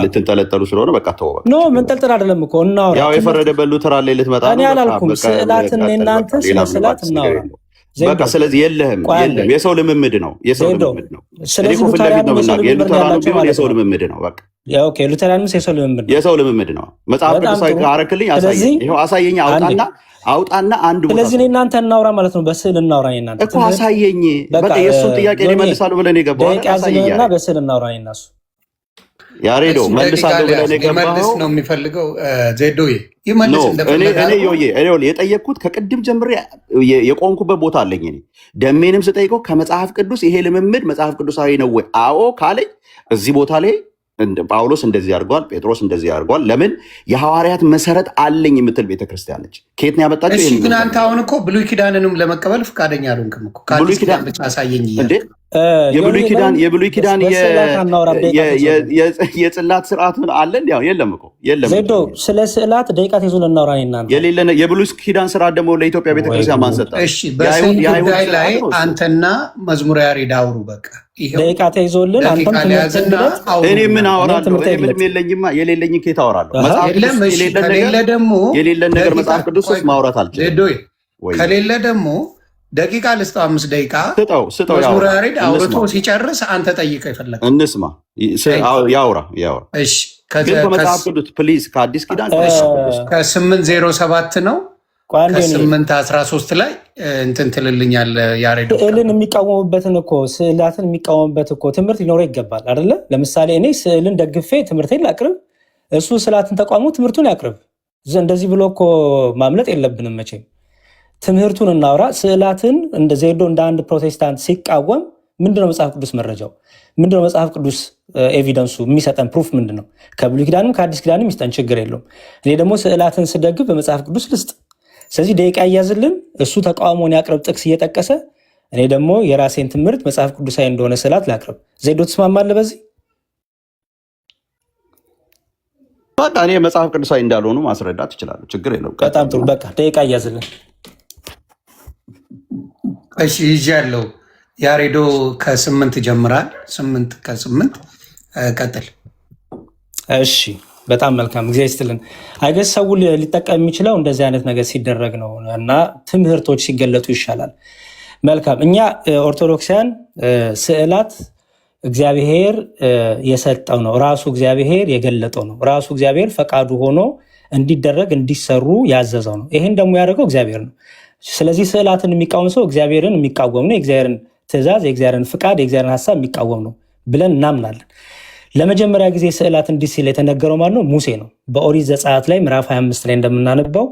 ልትንጠለጠሉ ስለሆነ በቃ ተወው። ኖ መንጠልጠል አይደለም እኮ እናውራ። ያው የፈረደበት ሉተራን ላይ ልትመጣ እኔ አላልኩም። ስዕላትን እናንተ ስለ ስዕላት እናውራ። በቃ ስለዚህ የለም የሰው ልምምድ ነው። የሰው ልምምድ ነው። ስለዚህ የሉተራኑ ቢሆን የሰው ልምምድ ነው። በቃ ኦኬ፣ ሉተራንስ የሰው ልምምድ ነው። የሰው ልምምድ ነው። መጽሐፍ ቅዱስ አረክልኝ፣ አሳየኝ። ይኸው አሳየኝ። አውጣና አንድ ቦታ። ስለዚህ እናንተ እናውራ ማለት ነው። በስዕል እናውራ። እናንተ እኮ አሳየኝ። በቃ የእሱን ጥያቄ ይመልሳሉ ብለን የገባው አሳየኝና በስዕል እናውራ። እናሱ ያሬዶ መልሳለሁ ብለን የገባው ነው የሚፈልገው ዜዶዬ ይመልስ እንደፈለገው። የጠየቅኩት ከቅድም ጀምሬ የቆንኩበት ቦታ አለኝ። እኔ ደሜንም ስጠይቀው ከመጽሐፍ ቅዱስ ይሄ ልምምድ መጽሐፍ ቅዱሳዊ ነው ወይ? አዎ ካለኝ እዚህ ቦታ ላይ ጳውሎስ እንደዚህ አድርጓል፣ ጴጥሮስ እንደዚህ አድርጓል። ለምን የሐዋርያት መሰረት አለኝ የምትል ቤተክርስቲያን ነች። ከየት ነው ያመጣችው? ግን አንተ አሁን እኮ ብሉይ ኪዳንንም ለመቀበል ፈቃደኛ አልሆንክም እኮ። ከአዲስ ኪዳን ብቻ አሳየኝ እንዴ? የብሉይ ኪዳን የጽላት ስርዓት አለን? የለም እኮ የለም። ዜዶ ስለ ስዕላት ደቂቃ ተይዞ ልናወራ እናንተ የሌለ የብሉይ ኪዳን ስርዓት ደግሞ ለኢትዮጵያ ቤተክርስቲያን ማንሰጣ። እሺ በስዕል ጉዳይ ላይ አንተና መዝሙረ ያሬድ አውሩ። በቃ ደቂቃ ተይዞልን አንተም እኔ ምን አወራለሁ? እኔ ምንም የለኝማ። የሌለኝ ከየት አወራለሁ? የሌለን ነገር መጽሐፍ ቅዱስ ውስጥ ማውራት አልችልም። ከሌለ ደግሞ ደቂቃ ልስጠው፣ 5 ደቂቃ ስጠው። መዝሙረ ያሬድ አውርቶ ሲጨርስ አንተ ጠይቀው የፈለግህ እንስማ። ያውራ። እሺ ግን ከመጽሐፍ ቅዱስ ፕሊዝ፣ ከአዲስ ኪዳን ከ807 ነው ከ813 ላይ እንትን ትልልኛለህ ያሬድ። ስዕልን የሚቃወሙበትን እኮ ስዕላትን የሚቃወሙበት እኮ ትምህርት ሊኖረው ይገባል አይደለ? ለምሳሌ እኔ ስዕልን ደግፌ ትምህርቴን ላቅርብ፣ እሱ ስዕላትን ተቋሙ ትምህርቱን ያቅርብ። እንደዚህ ብሎ እኮ ማምለጥ የለብንም መቼም። ትምህርቱን እናውራ። ስዕላትን እንደ ዜዶ እንደ አንድ ፕሮቴስታንት ሲቃወም ምንድነው መጽሐፍ ቅዱስ መረጃው? ምንድነው መጽሐፍ ቅዱስ ኤቪደንሱ የሚሰጠን ፕሩፍ ምንድነው? ከብሉይ ኪዳንም ከአዲስ ኪዳንም ይስጠን፣ ችግር የለውም። እኔ ደግሞ ስዕላትን ስደግፍ በመጽሐፍ ቅዱስ ልስጥ። ስለዚህ ደቂቃ እያዝልን፣ እሱ ተቃውሞን ያቅርብ ጥቅስ እየጠቀሰ፣ እኔ ደግሞ የራሴን ትምህርት መጽሐፍ ቅዱሳዊ እንደሆነ ስዕላት ላቅርብ። ዜዶ ትስማማለህ በዚህ? በቃ እኔ መጽሐፍ ቅዱሳዊ እንዳልሆኑ ማስረዳት ይችላሉ፣ ችግር የለውም። በጣም ጥሩ። በቃ ደቂቃ እያዝልን። እሺ ይዣለሁ። ያሬዶ ከ8 ጀምራል። 8 ከ8 ቀጥል። እሺ በጣም መልካም ጊዜ ይስጥልን። አይገስ ሰው ሊጠቀም የሚችለው እንደዚህ አይነት ነገር ሲደረግ ነው እና ትምህርቶች ሲገለጡ ይሻላል። መልካም። እኛ ኦርቶዶክሳውያን ስዕላት እግዚአብሔር የሰጠው ነው፣ ራሱ እግዚአብሔር የገለጠው ነው፣ ራሱ እግዚአብሔር ፈቃዱ ሆኖ እንዲደረግ እንዲሰሩ ያዘዘው ነው። ይህን ደግሞ ያደረገው እግዚአብሔር ነው። ስለዚህ ስዕላትን የሚቃወም ሰው እግዚአብሔርን የሚቃወም ነው፣ የእግዚአብሔርን ትእዛዝ፣ የእግዚአብሔርን ፍቃድ፣ የእግዚአብሔርን ሀሳብ የሚቃወም ነው ብለን እናምናለን። ለመጀመሪያ ጊዜ ስዕላት እንዲህ ሲል የተነገረው ማለት ነው ሙሴ ነው። በኦሪት ዘጸአት ላይ ምዕራፍ 25 ላይ እንደምናነባው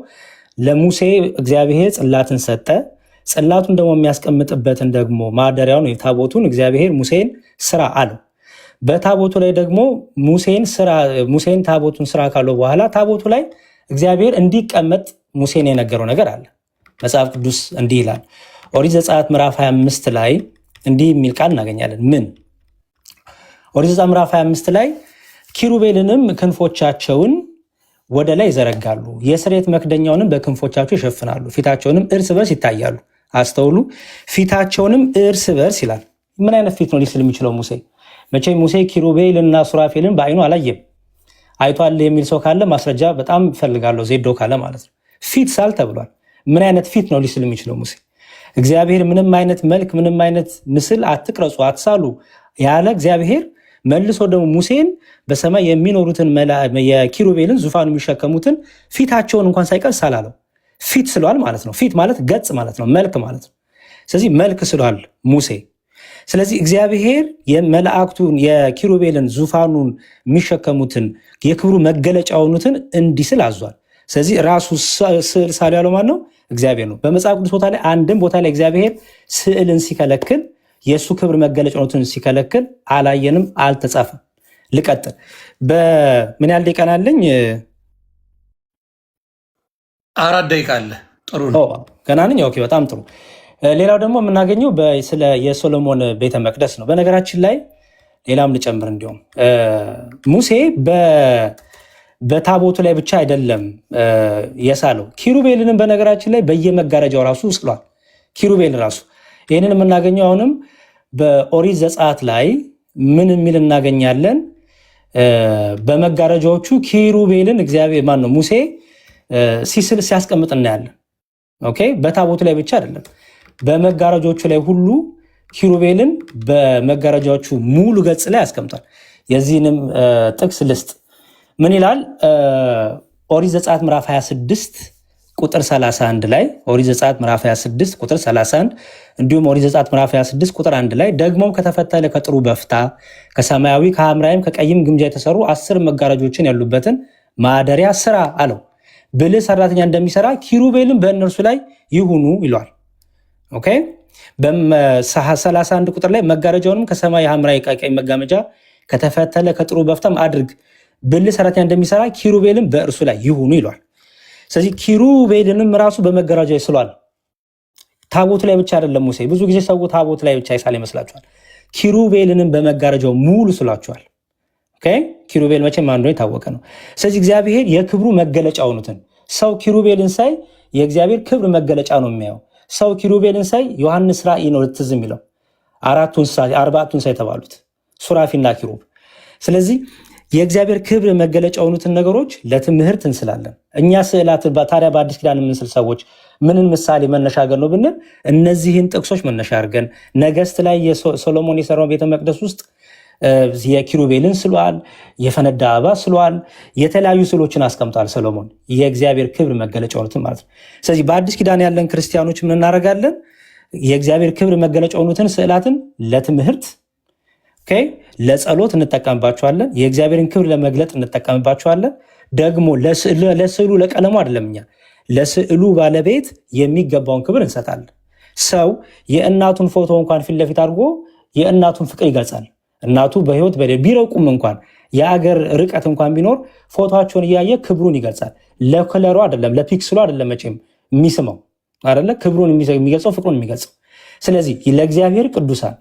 ለሙሴ እግዚአብሔር ጽላትን ሰጠ። ጽላቱን ደግሞ የሚያስቀምጥበትን ደግሞ ማደሪያውን ታቦቱን እግዚአብሔር ሙሴን ስራ አለው። በታቦቱ ላይ ደግሞ ሙሴን ታቦቱን ስራ ካለው በኋላ ታቦቱ ላይ እግዚአብሔር እንዲቀመጥ ሙሴን የነገረው ነገር አለ። መጽሐፍ ቅዱስ እንዲህ ይላል። ኦሪት ዘጸአት ምዕራፍ 25 ላይ እንዲህ የሚል ቃል እናገኛለን። ምን? ኦሪት ዘጸአት ምዕራፍ 25 ላይ ኪሩቤልንም ክንፎቻቸውን ወደ ላይ ይዘረጋሉ፣ የስርየት መክደኛውንም በክንፎቻቸው ይሸፍናሉ፣ ፊታቸውንም እርስ በርስ ይታያሉ። አስተውሉ፣ ፊታቸውንም እርስ በርስ ይላል። ምን አይነት ፊት ነው ሊስል የሚችለው ሙሴ? መቼም ሙሴ ኪሩቤልና ሱራፌልን በአይኑ አላየም። አይቷል የሚል ሰው ካለ ማስረጃ በጣም ፈልጋለሁ፣ ዜዶ ካለ ማለት ነው። ፊት ሳል ተብሏል። ምን አይነት ፊት ነው ሊስል የሚችለው ሙሴ? እግዚአብሔር ምንም አይነት መልክ፣ ምንም አይነት ምስል አትቅረጹ፣ አትሳሉ ያለ እግዚአብሔር መልሶ ደግሞ ሙሴን በሰማይ የሚኖሩትን የኪሩቤልን ዙፋኑ የሚሸከሙትን ፊታቸውን እንኳን ሳይቀር ሳላለው ፊት ስሏል ማለት ነው። ፊት ማለት ገጽ ማለት ነው፣ መልክ ማለት ነው። ስለዚህ መልክ ስሏል ሙሴ። ስለዚህ እግዚአብሔር የመላእክቱን የኪሩቤልን ዙፋኑን የሚሸከሙትን የክብሩ መገለጫ የሆኑትን እንዲስል አዟል። ስለዚህ ራሱ ስዕል ሳሉ ያለው ማን ነው? እግዚአብሔር ነው። በመጽሐፍ ቅዱስ ቦታ ላይ አንድም ቦታ ላይ እግዚአብሔር ስዕልን ሲከለክል የእሱ ክብር መገለጫ የሆኑትን ሲከለክል አላየንም፣ አልተጻፈም። ልቀጥል። በምን ያህል ደቂቃ አለኝ? 4 ደቂቃ አለ። ጥሩ ነው። ገና ነኝ። ኦኬ፣ በጣም ጥሩ። ሌላው ደግሞ የምናገኘው ስለ የሶሎሞን ቤተ መቅደስ ነው። በነገራችን ላይ ሌላም ልጨምር፣ እንዲሁም ሙሴ በታቦቱ ላይ ብቻ አይደለም የሳለው፣ ኪሩቤልንም በነገራችን ላይ በየመጋረጃው ራሱ ስሏል። ኪሩቤል ራሱ ይህንን የምናገኘው አሁንም በኦሪት ዘጸአት ላይ ምን የሚል እናገኛለን? በመጋረጃዎቹ ኪሩቤልን እግዚአብሔር ማን ነው ሙሴ ሲስል ሲያስቀምጥ እናያለን። ኦኬ፣ በታቦቱ ላይ ብቻ አይደለም፣ በመጋረጃዎቹ ላይ ሁሉ ኪሩቤልን በመጋረጃዎቹ ሙሉ ገጽ ላይ ያስቀምጧል። የዚህንም ጥቅስ ልስጥ። ምን ይላል? ኦሪት ዘጸአት ምዕራፍ 26 ቁጥር 31 ላይ ኦሪት ዘጸአት ምዕራፍ 26 ቁጥር 31 እንዲሁም ኦሪት ዘጸአት ምዕራፍ 26 ቁጥር 1 ላይ ደግሞም ከተፈተለ ከጥሩ በፍታ ከሰማያዊ ከሐምራዊም ከቀይም ግምጃ የተሰሩ 10 መጋረጆችን ያሉበትን ማደሪያ ስራ አለው። ብልህ ሰራተኛ እንደሚሰራ ኪሩቤልን በእነርሱ ላይ ይሁኑ ይሏል። ኦኬ፣ በ31 ቁጥር ላይ መጋረጃውንም ከሰማይ ሐምራዊ ከቀይ መጋመጃ ከተፈተለ ከጥሩ በፍታም አድርግ፣ ብልህ ሰራተኛ እንደሚሰራ ኪሩቤልን በእርሱ ላይ ይሁኑ ይሏል። ስለዚህ ኪሩቤልንም ራሱ በመጋረጃ ይስሏል። ታቦቱ ላይ ብቻ አይደለም ሙሴ። ብዙ ጊዜ ሰው ታቦቱ ላይ ብቻ ይሳል ይመስላችኋል። ኪሩቤልንም በመጋረጃው ሙሉ ስሏቸዋል። ኪሩቤል መቼም አንዱ የታወቀ ነው። ስለዚህ እግዚአብሔር የክብሩ መገለጫ ሆኑትን ሰው ኪሩቤልን ሳይ የእግዚአብሔር ክብር መገለጫ ነው የሚያየው። ሰው ኪሩቤልን ሳይ ዮሐንስ ራእይ ነው ትዝ የሚለው 4 እንስሳ የተባሉት ሱራፊና ኪሩብ። ስለዚህ የእግዚአብሔር ክብር መገለጫ የሆኑትን ነገሮች ለትምህርት እንስላለን። እኛ ስዕላት ታዲያ በአዲስ ኪዳን የምንስል ሰዎች ምንን ምሳሌ መነሻ አድርገን ነው ብንል እነዚህን ጥቅሶች መነሻ አድርገን ነገስት ላይ ሶሎሞን የሰራው ቤተ መቅደስ ውስጥ የኪሩቤልን ስሏል፣ የፈነዳ አበባ ስሏል፣ የተለያዩ ስሎችን አስቀምጧል ሶሎሞን የእግዚአብሔር ክብር መገለጫ የሆኑትን ማለት ነው። ስለዚህ በአዲስ ኪዳን ያለን ክርስቲያኖች ምን እናደርጋለን? የእግዚአብሔር ክብር መገለጫ የሆኑትን ስዕላትን ለትምህርት ለጸሎት እንጠቀምባቸዋለን። የእግዚአብሔርን ክብር ለመግለጥ እንጠቀምባቸዋለን። ደግሞ ለስዕሉ ለቀለሙ አይደለም፣ እኛ ለስዕሉ ባለቤት የሚገባውን ክብር እንሰጣለን። ሰው የእናቱን ፎቶ እንኳን ፊት ለፊት አድርጎ የእናቱን ፍቅር ይገልጻል። እናቱ በህይወት ቢረቁም እንኳን የአገር ርቀት እንኳን ቢኖር ፎቶቸውን እያየ ክብሩን ይገልጻል። ለከለሩ አይደለም፣ ለፒክስሉ አይደለም መቼም የሚስመው አይደለ? ክብሩን የሚገልጸው ፍቅሩን የሚገልጸው። ስለዚህ ለእግዚአብሔር ቅዱሳን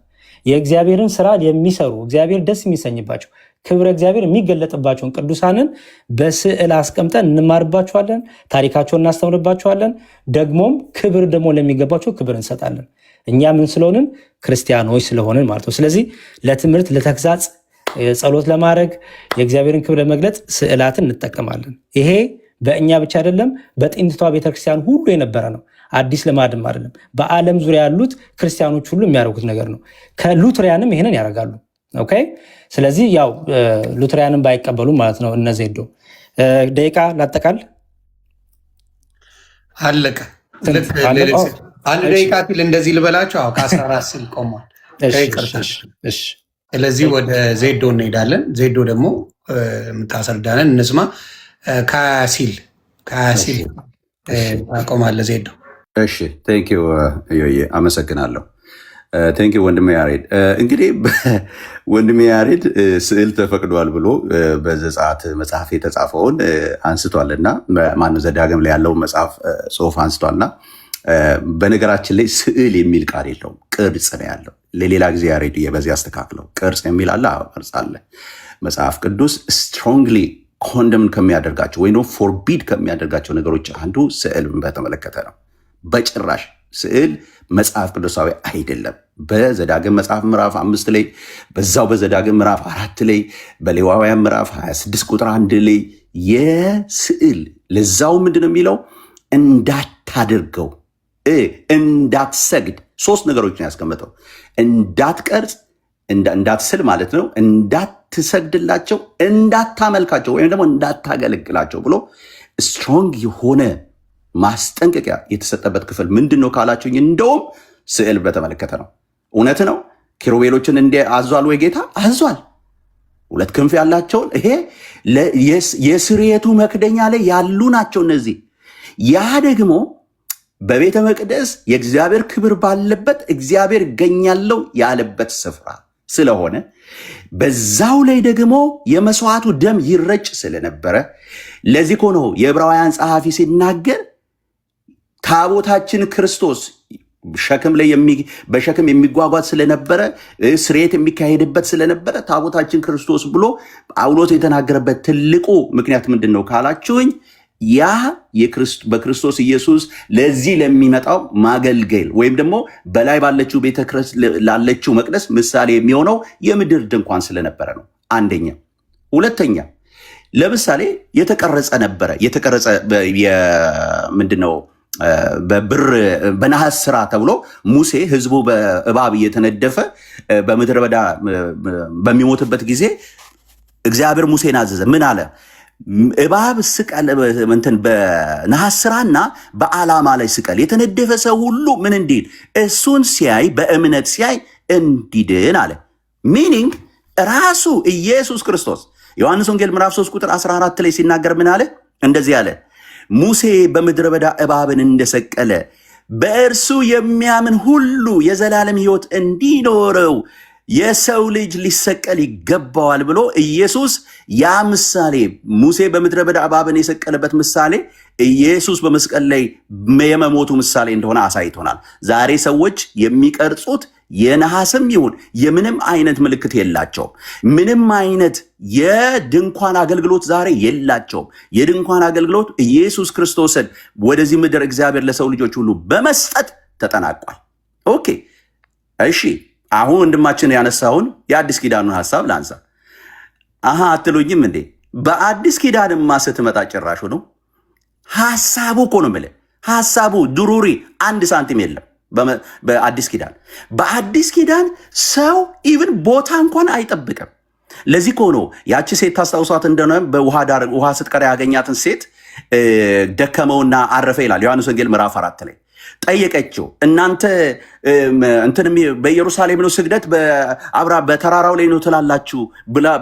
የእግዚአብሔርን ስራ የሚሰሩ እግዚአብሔር ደስ የሚሰኝባቸው ክብረ እግዚአብሔር የሚገለጥባቸውን ቅዱሳንን በስዕል አስቀምጠን እንማርባቸዋለን፣ ታሪካቸውን እናስተምርባቸዋለን። ደግሞም ክብር ደግሞ ለሚገባቸው ክብር እንሰጣለን። እኛ ምን ስለሆንን? ክርስቲያኖች ስለሆንን ማለት ነው። ስለዚህ ለትምህርት፣ ለተግዛጽ፣ ጸሎት ለማድረግ የእግዚአብሔርን ክብር ለመግለጽ ስዕላትን እንጠቀማለን። ይሄ በእኛ ብቻ አይደለም፣ በጥንቷ ቤተክርስቲያን ሁሉ የነበረ ነው። አዲስ ልማድም አይደለም። በዓለም ዙሪያ ያሉት ክርስቲያኖች ሁሉ የሚያደርጉት ነገር ነው። ከሉትሪያንም ይሄንን ያደርጋሉ። ኦኬ። ስለዚህ ያው ሉትሪያንም ባይቀበሉ ማለት ነው። እነ ዜዶ ደቂቃ ላጠቃል አለቀ። አንድ ደቂቃ ፊል እንደዚህ ልበላቸው። ከ14 ሲል ቆሟል። ስለዚህ ወደ ዜዶ እንሄዳለን። ዜዶ ደግሞ የምታሰርዳንን እንስማ። ከሀያ ሲል ታቆማለህ ዜዶ። እሺ፣ ቴንኪው ዮዬ፣ አመሰግናለሁ። ቴንኪው ወንድሜ ያሬድ። እንግዲህ ወንድሜ ያሬድ ስዕል ተፈቅዷል ብሎ በዘጸአት መጽሐፍ የተጻፈውን አንስቷልና ማነው ዘዳግም ላይ ያለውን መጽሐፍ ጽሑፍ አንስቷልና በነገራችን ላይ ስዕል የሚል ቃል የለውም፣ ቅርጽ ነው ያለው። ለሌላ ጊዜ ያሬድ በዚህ አስተካክለው። ቅርጽ የሚል አለ፣ ቅርጽ አለ። መጽሐፍ ቅዱስ ስትሮንግሊ ኮንደም ከሚያደርጋቸው ወይ ፎርቢድ ከሚያደርጋቸው ነገሮች አንዱ ስዕልን በተመለከተ ነው። በጭራሽ ስዕል መጽሐፍ ቅዱሳዊ አይደለም። በዘዳግም መጽሐፍ ምዕራፍ 5 ላይ፣ በዛው በዘዳግም ምዕራፍ 4 ላይ፣ በሌዋውያን ምዕራፍ 26 ቁጥር 1 ላይ የስዕል ለዛው ምንድን ነው የሚለው? እንዳታደርገው፣ እንዳትሰግድ፣ 3 ነገሮችን ያስቀመጠው። እንዳትቀርጽ፣ እንዳትስል ማለት ነው፣ እንዳትሰግድላቸው፣ እንዳታመልካቸው ወይም ደግሞ እንዳታገለግላቸው ብሎ ስትሮንግ የሆነ ማስጠንቀቂያ የተሰጠበት ክፍል ምንድን ነው ካላችሁኝ፣ እንደውም ስዕል በተመለከተ ነው። እውነት ነው። ኪሩቤሎችን እንዲህ አዟል ወይ ጌታ? አዟል። 2 ክንፍ ያላቸውን ይሄ የስርየቱ መክደኛ ላይ ያሉ ናቸው እነዚህ። ያ ደግሞ በቤተ መቅደስ የእግዚአብሔር ክብር ባለበት እግዚአብሔር እገኛለሁ ያለበት ስፍራ ስለሆነ በዛው ላይ ደግሞ የመስዋዕቱ ደም ይረጭ ስለነበረ ለዚህ እኮ ነው የዕብራውያን ጸሐፊ ሲናገር ታቦታችን ክርስቶስ በሸክም የሚጓጓዝ ስለነበረ ስርየት የሚካሄድበት ስለነበረ ታቦታችን ክርስቶስ ብሎ ጳውሎስ የተናገረበት ትልቁ ምክንያት ምንድን ነው ካላችሁኝ፣ ያ በክርስቶስ ኢየሱስ ለዚህ ለሚመጣው ማገልገል ወይም ደግሞ በላይ ባለችው ቤተ ላለችው መቅደስ ምሳሌ የሚሆነው የምድር ድንኳን ስለነበረ ነው። አንደኛ። ሁለተኛ፣ ለምሳሌ የተቀረጸ ነበረ። የተቀረጸ ምንድነው? በብር በነሐስ ስራ ተብሎ ሙሴ ህዝቡ በእባብ እየተነደፈ በምድረ በዳ በሚሞትበት ጊዜ እግዚአብሔር ሙሴን አዘዘ። ምን አለ? እባብ ስቀል፣ በነሐስ ስራና በዓላማ ላይ ስቀል፣ የተነደፈ ሰው ሁሉ ምን እንዲል? እሱን ሲያይ በእምነት ሲያይ እንዲድን አለ። ሚኒንግ ራሱ ኢየሱስ ክርስቶስ ዮሐንስ ወንጌል ምዕራፍ 3 ቁጥር 14 ላይ ሲናገር ምን አለ? እንደዚህ አለ፣ ሙሴ በምድረ በዳ እባብን እንደሰቀለ በእርሱ የሚያምን ሁሉ የዘላለም ሕይወት እንዲኖረው የሰው ልጅ ሊሰቀል ይገባዋል ብሎ ኢየሱስ ያ ምሳሌ ሙሴ በምድረ በዳ እባብን የሰቀለበት ምሳሌ ኢየሱስ በመስቀል ላይ የመሞቱ ምሳሌ እንደሆነ አሳይቶናል። ዛሬ ሰዎች የሚቀርጹት የነሐስም ይሁን የምንም አይነት ምልክት የላቸውም። ምንም አይነት የድንኳን አገልግሎት ዛሬ የላቸውም። የድንኳን አገልግሎት ኢየሱስ ክርስቶስን ወደዚህ ምድር እግዚአብሔር ለሰው ልጆች ሁሉ በመስጠት ተጠናቋል። ኦኬ፣ እሺ። አሁን ወንድማችን ያነሳውን የአዲስ ኪዳኑን ሐሳብ ላንሳ። አሃ አትሉኝም እንዴ? በአዲስ ኪዳንማ ስትመጣ ጭራሹ ነው ሐሳቡ እኮ ነው የምልህ። ሐሳቡ ድሩሪ 1 ሳንቲም የለም። በአዲስ ኪዳን በአዲስ ኪዳን ሰው ኢቭን ቦታ እንኳን አይጠብቅም። ለዚህ እኮ ነው ያቺ ሴት ታስታውሷት እንደሆነ በውሃ ዳር ውሃ ስትቀራ ያገኛትን ሴት ደከመውና አረፈ ይላል ዮሐንስ ወንጌል ምዕራፍ 4 ላይ ጠየቀችው። እናንተ በኢየሩሳሌም ነው ስግደት በአብራ በተራራው ላይ ነው ትላላችሁ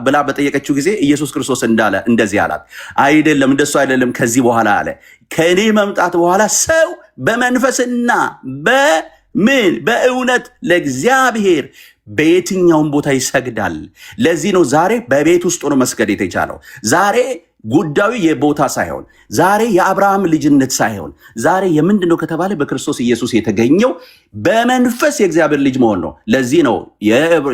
ብላ በጠየቀችው ጊዜ ኢየሱስ ክርስቶስ እንዳለ እንደዚህ አላት፣ አይደለም እንደሱ አይደለም፣ ከዚህ በኋላ አለ ከእኔ መምጣት በኋላ ሰው በመንፈስና በእውነት ለእግዚአብሔር በየትኛውም ቦታ ይሰግዳል። ለዚህ ነው ዛሬ በቤት ውስጥ ሆኖ መስገድ የተቻለው። ዛሬ ጉዳዩ የቦታ ሳይሆን፣ ዛሬ የአብርሃም ልጅነት ሳይሆን፣ ዛሬ የምንድን ነው ከተባለ በክርስቶስ ኢየሱስ የተገኘው በመንፈስ የእግዚአብሔር ልጅ መሆን ነው። ለዚህ ነው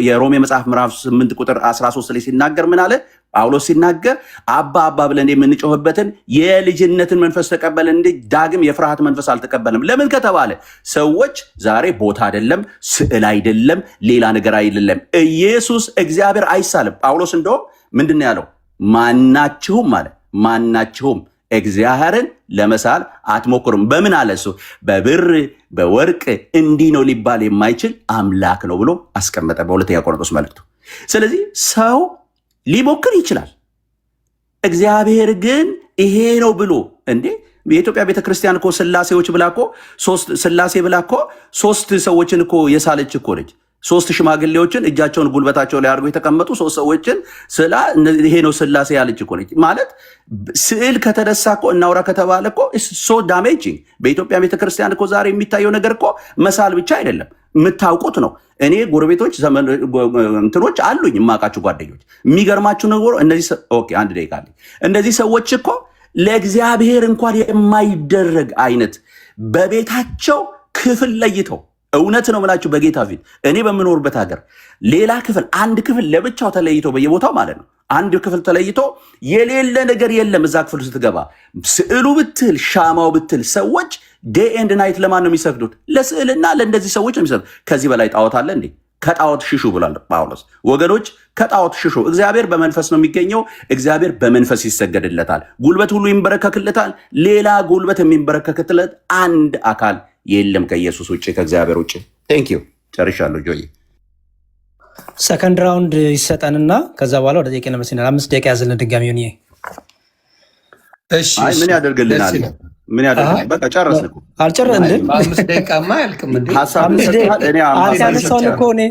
የሮሜ መጽሐፍ ምዕራፍ 8 ቁጥር 13 ላይ ሲናገር ምን አለ ጳውሎስ ሲናገር፣ አባ አባ ብለን የምንጮህበትን የልጅነትን መንፈስ ተቀበልን እንጂ ዳግም የፍርሃት መንፈስ አልተቀበልም። ለምን ከተባለ ሰዎች ዛሬ ቦታ አይደለም፣ ስዕል አይደለም፣ ሌላ ነገር አይደለም። ኢየሱስ እግዚአብሔር አይሳልም። ጳውሎስ እንደውም ምንድን ነው ያለው? ማናችሁም አለ ማናችሁም እግዚአብሔርን ለመሳል አትሞክሩም። በምን አለ እሱ? በብር በወርቅ እንዲህ ነው ሊባል የማይችል አምላክ ነው ብሎ አስቀመጠ በሁለተኛ ቆሮንቶስ መልእክቱ። ስለዚህ ሰው ሊሞክር ይችላል። እግዚአብሔር ግን ይሄ ነው ብሎ እንዴ የኢትዮጵያ ቤተክርስቲያን እኮ ስላሴዎች ብላ እኮ ስላሴ ብላ እኮ 3 ሰዎችን እኮ የሳለች እኮ ነች። 3 ሽማግሌዎችን እጃቸውን ጉልበታቸው ላይ አድርጎ የተቀመጡ 3 ሰዎችን ስላ ይሄ ነው ስላሴ ያለች እኮ ነች። ማለት ስዕል ከተነሳ እኮ እናውራ ከተባለ እኮ ሶ ዳሜጂንግ። በኢትዮጵያ ቤተክርስቲያን እኮ ዛሬ የሚታየው ነገር እኮ መሳል ብቻ አይደለም፣ የምታውቁት ነው። እኔ ጎረቤቶች እንትኖች አሉኝ የማውቃቸው ጓደኞች። የሚገርማችሁ ነገር አንድ ደቂቃ አለኝ። እነዚህ ሰዎች እኮ ለእግዚአብሔር እንኳን የማይደረግ አይነት በቤታቸው ክፍል ለይተው፣ እውነት ነው የምላችሁ በጌታ ፊት፣ እኔ በምኖርበት ሀገር ሌላ ክፍል አንድ ክፍል ለብቻው ተለይቶ በየቦታው ማለት ነው አንድ ክፍል ተለይቶ የሌለ ነገር የለም። እዛ ክፍል ስትገባ ስዕሉ ብትል ሻማው ብትል ሰዎች ዴይ ኤንድ ናይት ለማን ነው የሚሰግዱት? ለስዕልና ለእንደዚህ ሰዎች ነው የሚሰግዱት። ከዚህ በላይ ጣዖት አለ እንዴ? ከጣዖት ሽሹ ብሏል ጳውሎስ። ወገኖች ከጣዖት ሽሹ። እግዚአብሔር በመንፈስ ነው የሚገኘው። እግዚአብሔር በመንፈስ ይሰገድለታል። ጉልበት ሁሉ ይንበረከክለታል። ሌላ ጉልበት የሚንበረከክለት አንድ አካል የለም ከኢየሱስ ውጭ ከእግዚአብሔር ውጭ። ቴንክ ዩ ጨርሻለሁ። ጆይ ሰከንድ ራውንድ ይሰጠንና ከዛ በኋላ ወደ ጥያቄ ለመስናል 5 ደቂቃ ያዝልን ድጋሚ ሆኜ። እሺ ምን ያደርግልናል? ምን ያደርግልናል? በቃ ጨረስን እኮ አልጨረስን እንዴ? በ5 ደቂቃማ አያልቅም እንዴ? ሐሳብ አንሳነሳውን እኮ እኔ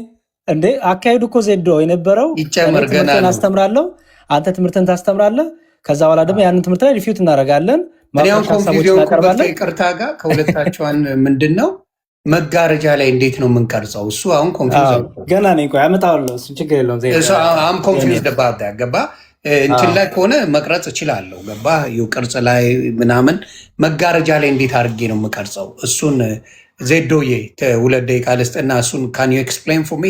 እንዴ አካሄዱ እኮ ዜዶ የነበረው ይጨመር ገና ትምህርትን አስተምራለሁ፣ አንተ ትምህርትን ታስተምራለህ። ከዛ በኋላ ደግሞ ያንን ትምህርት ላይ ሪፊውት እናደርጋለን። እኔም ኮንፊውዥን ከይቅርታ ጋር ከሁለታቸውን ምንድን ነው መጋረጃ ላይ እንዴት ነው የምንቀርጸው? እሱ አሁን ኮንፊውዝ ገና ነኝ። ቆይ አመጣዋለሁ። እሱ ችግር የለውም። አም ኮንፊውዝ ደባዳ ገባ እንትን ላይ ከሆነ መቅረጽ እችላለሁ። ገባ ቅርጽ ላይ ምናምን መጋረጃ ላይ እንዴት አድርጌ ነው የምቀርጸው? እሱን ዜዶዬ 2 ደቂቃ ልስጥና እሱን ካን ዩ ኤክስፕሌን ፎር ሚ?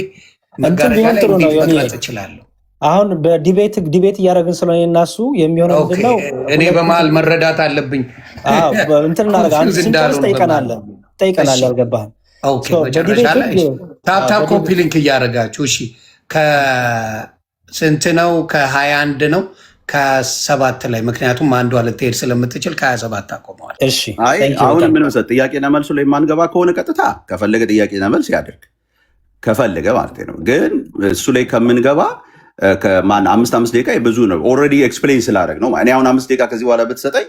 መጋረጃ ላይ እንዴት መቅረጽ እችላለሁ? አሁን በዲቤት እያደረግን ስለሆነ እናሱ የሚሆነው ምንድነው? እኔ በመሀል መረዳት አለብኝ። እንትን እናደርጋለን። ስንጨርስ ጠይቀናለን። አልገባህም? መጨረሻ ላይ ታፕታፕ ኮፒ ሊንክ እያደረጋችሁ እሺ። ከስንት ነው? ከ21 ነው ከ7 ላይ ምክንያቱም አንዷ ልትሄድ ስለምትችል ከ27 አቆመዋል። እሺ አሁን ምን መሰለህ ጥያቄና መልሱ ላይ የማንገባ ከሆነ ቀጥታ ከፈለገ ጥያቄና መልስ ያደርግ ከፈለገ ማለት ነው። ግን እሱ ላይ ከምንገባ ከማን 5 ደቂቃ ብዙ ነው። ኦልሬዲ ኤክስፕሌን ስላደረግ ነው። እኔ አሁን 5 ደቂቃ ከዚህ በኋላ ብትሰጠኝ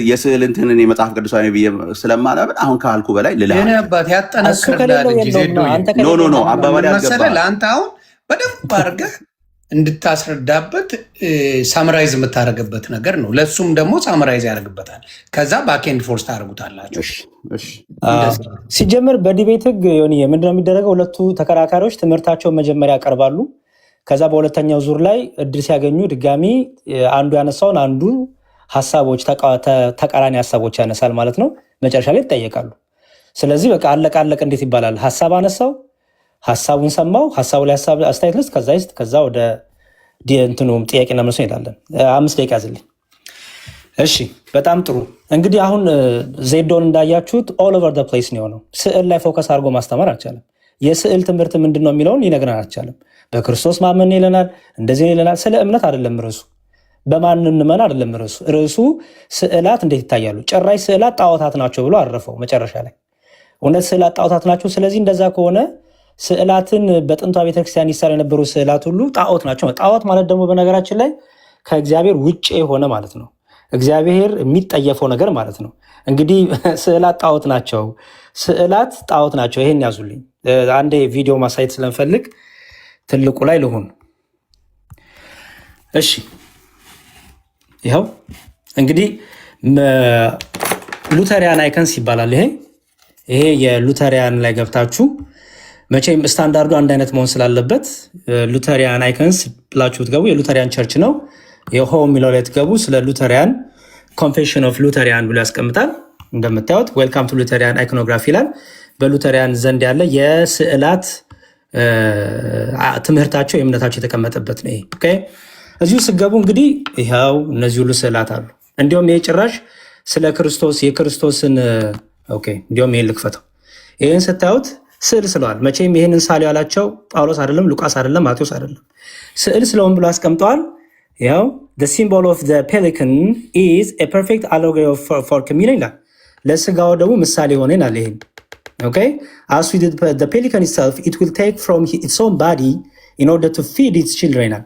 የስዕል እንትንን የመጽሐፍ ቅዱሳዊ ብዬ ስለማላምን አሁን ካልኩ በላይ ልልባት ያጠናክርላል እንጂ ኖ አባባል ያስገባል። ለአንተ አሁን በደንብ አድርገህ እንድታስረዳበት ሳምራይዝ የምታደርግበት ነገር ነው። ለሱም ደግሞ ሳምራይዝ ያደርግበታል። ከዛ ባኬንድ ፎርስ ታደርጉታላችሁ። ሲጀምር በዲቤት ህግ ምንድነው የሚደረገው? ሁለቱ ተከራካሪዎች ትምህርታቸውን መጀመሪያ ያቀርባሉ። ከዛ በሁለተኛው ዙር ላይ እድል ሲያገኙ ድጋሚ አንዱ ያነሳውን አንዱ ሀሳቦች ተቃራኒ ሀሳቦች ያነሳል ማለት ነው። መጨረሻ ላይ ይጠየቃሉ። ስለዚህ በቃ አለቅ እንዴት ይባላል? ሀሳብ አነሳው፣ ሀሳቡን ሰማው፣ ሀሳቡ ላይ ሀሳብ አስተያየት ልስጥ፣ ከዛ ወደ እንትኑም ጥያቄና መልስ እንሄዳለን። 5 ደቂቃ ያዝልኝ። እሺ በጣም ጥሩ። እንግዲህ አሁን ዜዶን እንዳያችሁት ኦል ኦቨር ዘ ፕሌስ ነው የሆነው። ስዕል ላይ ፎከስ አድርጎ ማስተማር አልቻለም። የስዕል ትምህርት ምንድን ነው የሚለውን ሊነግረን አልቻለም። በክርስቶስ ማመን ይለናል፣ እንደዚህ ይለናል። ስለ እምነት አይደለም ርዕሱ፣ በማን እንመን አይደለም ርዕሱ። ስዕላት እንዴት ይታያሉ? ጭራሽ ስዕላት ጣዖታት ናቸው ብሎ አረፈው መጨረሻ ላይ። እውነት ስዕላት ጣዖታት ናቸው? ስለዚህ እንደዛ ከሆነ ስዕላትን በጥንቷ ቤተክርስቲያን ይሳሉ የነበሩ ስዕላት ሁሉ ጣዖት ናቸው። ጣዖት ማለት ደግሞ በነገራችን ላይ ከእግዚአብሔር ውጭ የሆነ ማለት ነው። እግዚአብሔር የሚጠየፈው ነገር ማለት ነው። እንግዲህ ስዕላት ጣዖት ናቸው፣ ስዕላት ጣዖት ናቸው። ይሄን ያዙልኝ። አንዴ ቪዲዮ ማሳየት ስለምፈልግ ትልቁ ላይ ልሁን። እሺ ይኸው እንግዲህ ሉተሪያን አይከንስ ይባላል። ይሄ የሉተሪያን ላይ ገብታችሁ መቼም ስታንዳርዱ አንድ አይነት መሆን ስላለበት ሉተሪያን አይከንስ ብላችሁ ትገቡ የሉተሪያን ቸርች ነው። የሆም የሚለው ላይ ትገቡ ስለ ሉተሪያን ኮንፌሽን ኦፍ ሉተሪያን ብሎ ያስቀምጣል። እንደምታዩት ዌልካም ቱ ሉተሪያን አይኮኖግራፊ ይላል። በሉተሪያን ዘንድ ያለ የስዕላት ትምህርታቸው የእምነታቸው የተቀመጠበት ነው። ኦኬ እዚሁ ስገቡ እንግዲህ ይኸው እነዚህ ሁሉ ስዕላት አሉ። እንዲሁም ይሄ ጭራሽ ስለ ክርስቶስ የክርስቶስን ኦኬ እንዲሁም ይሄን ልክፈተው። ይሄን ስታዩት ስዕል ስለዋል። መቼም ይሄንን ሳሉ ያላቸው ጳውሎስ አይደለም፣ ሉቃስ አይደለም፣ ማቴዎስ አይደለም። ስዕል ስለሆን ብሎ አስቀምጠዋል። ያው the symbol of the pelican is a perfect allegory for communion ይላል። ለስጋው ደግሞ ምሳሌ ሆነ ይላል። ይሄን ኦኬ as with the pelican itself it will take from its own body in order to feed its children ይላል።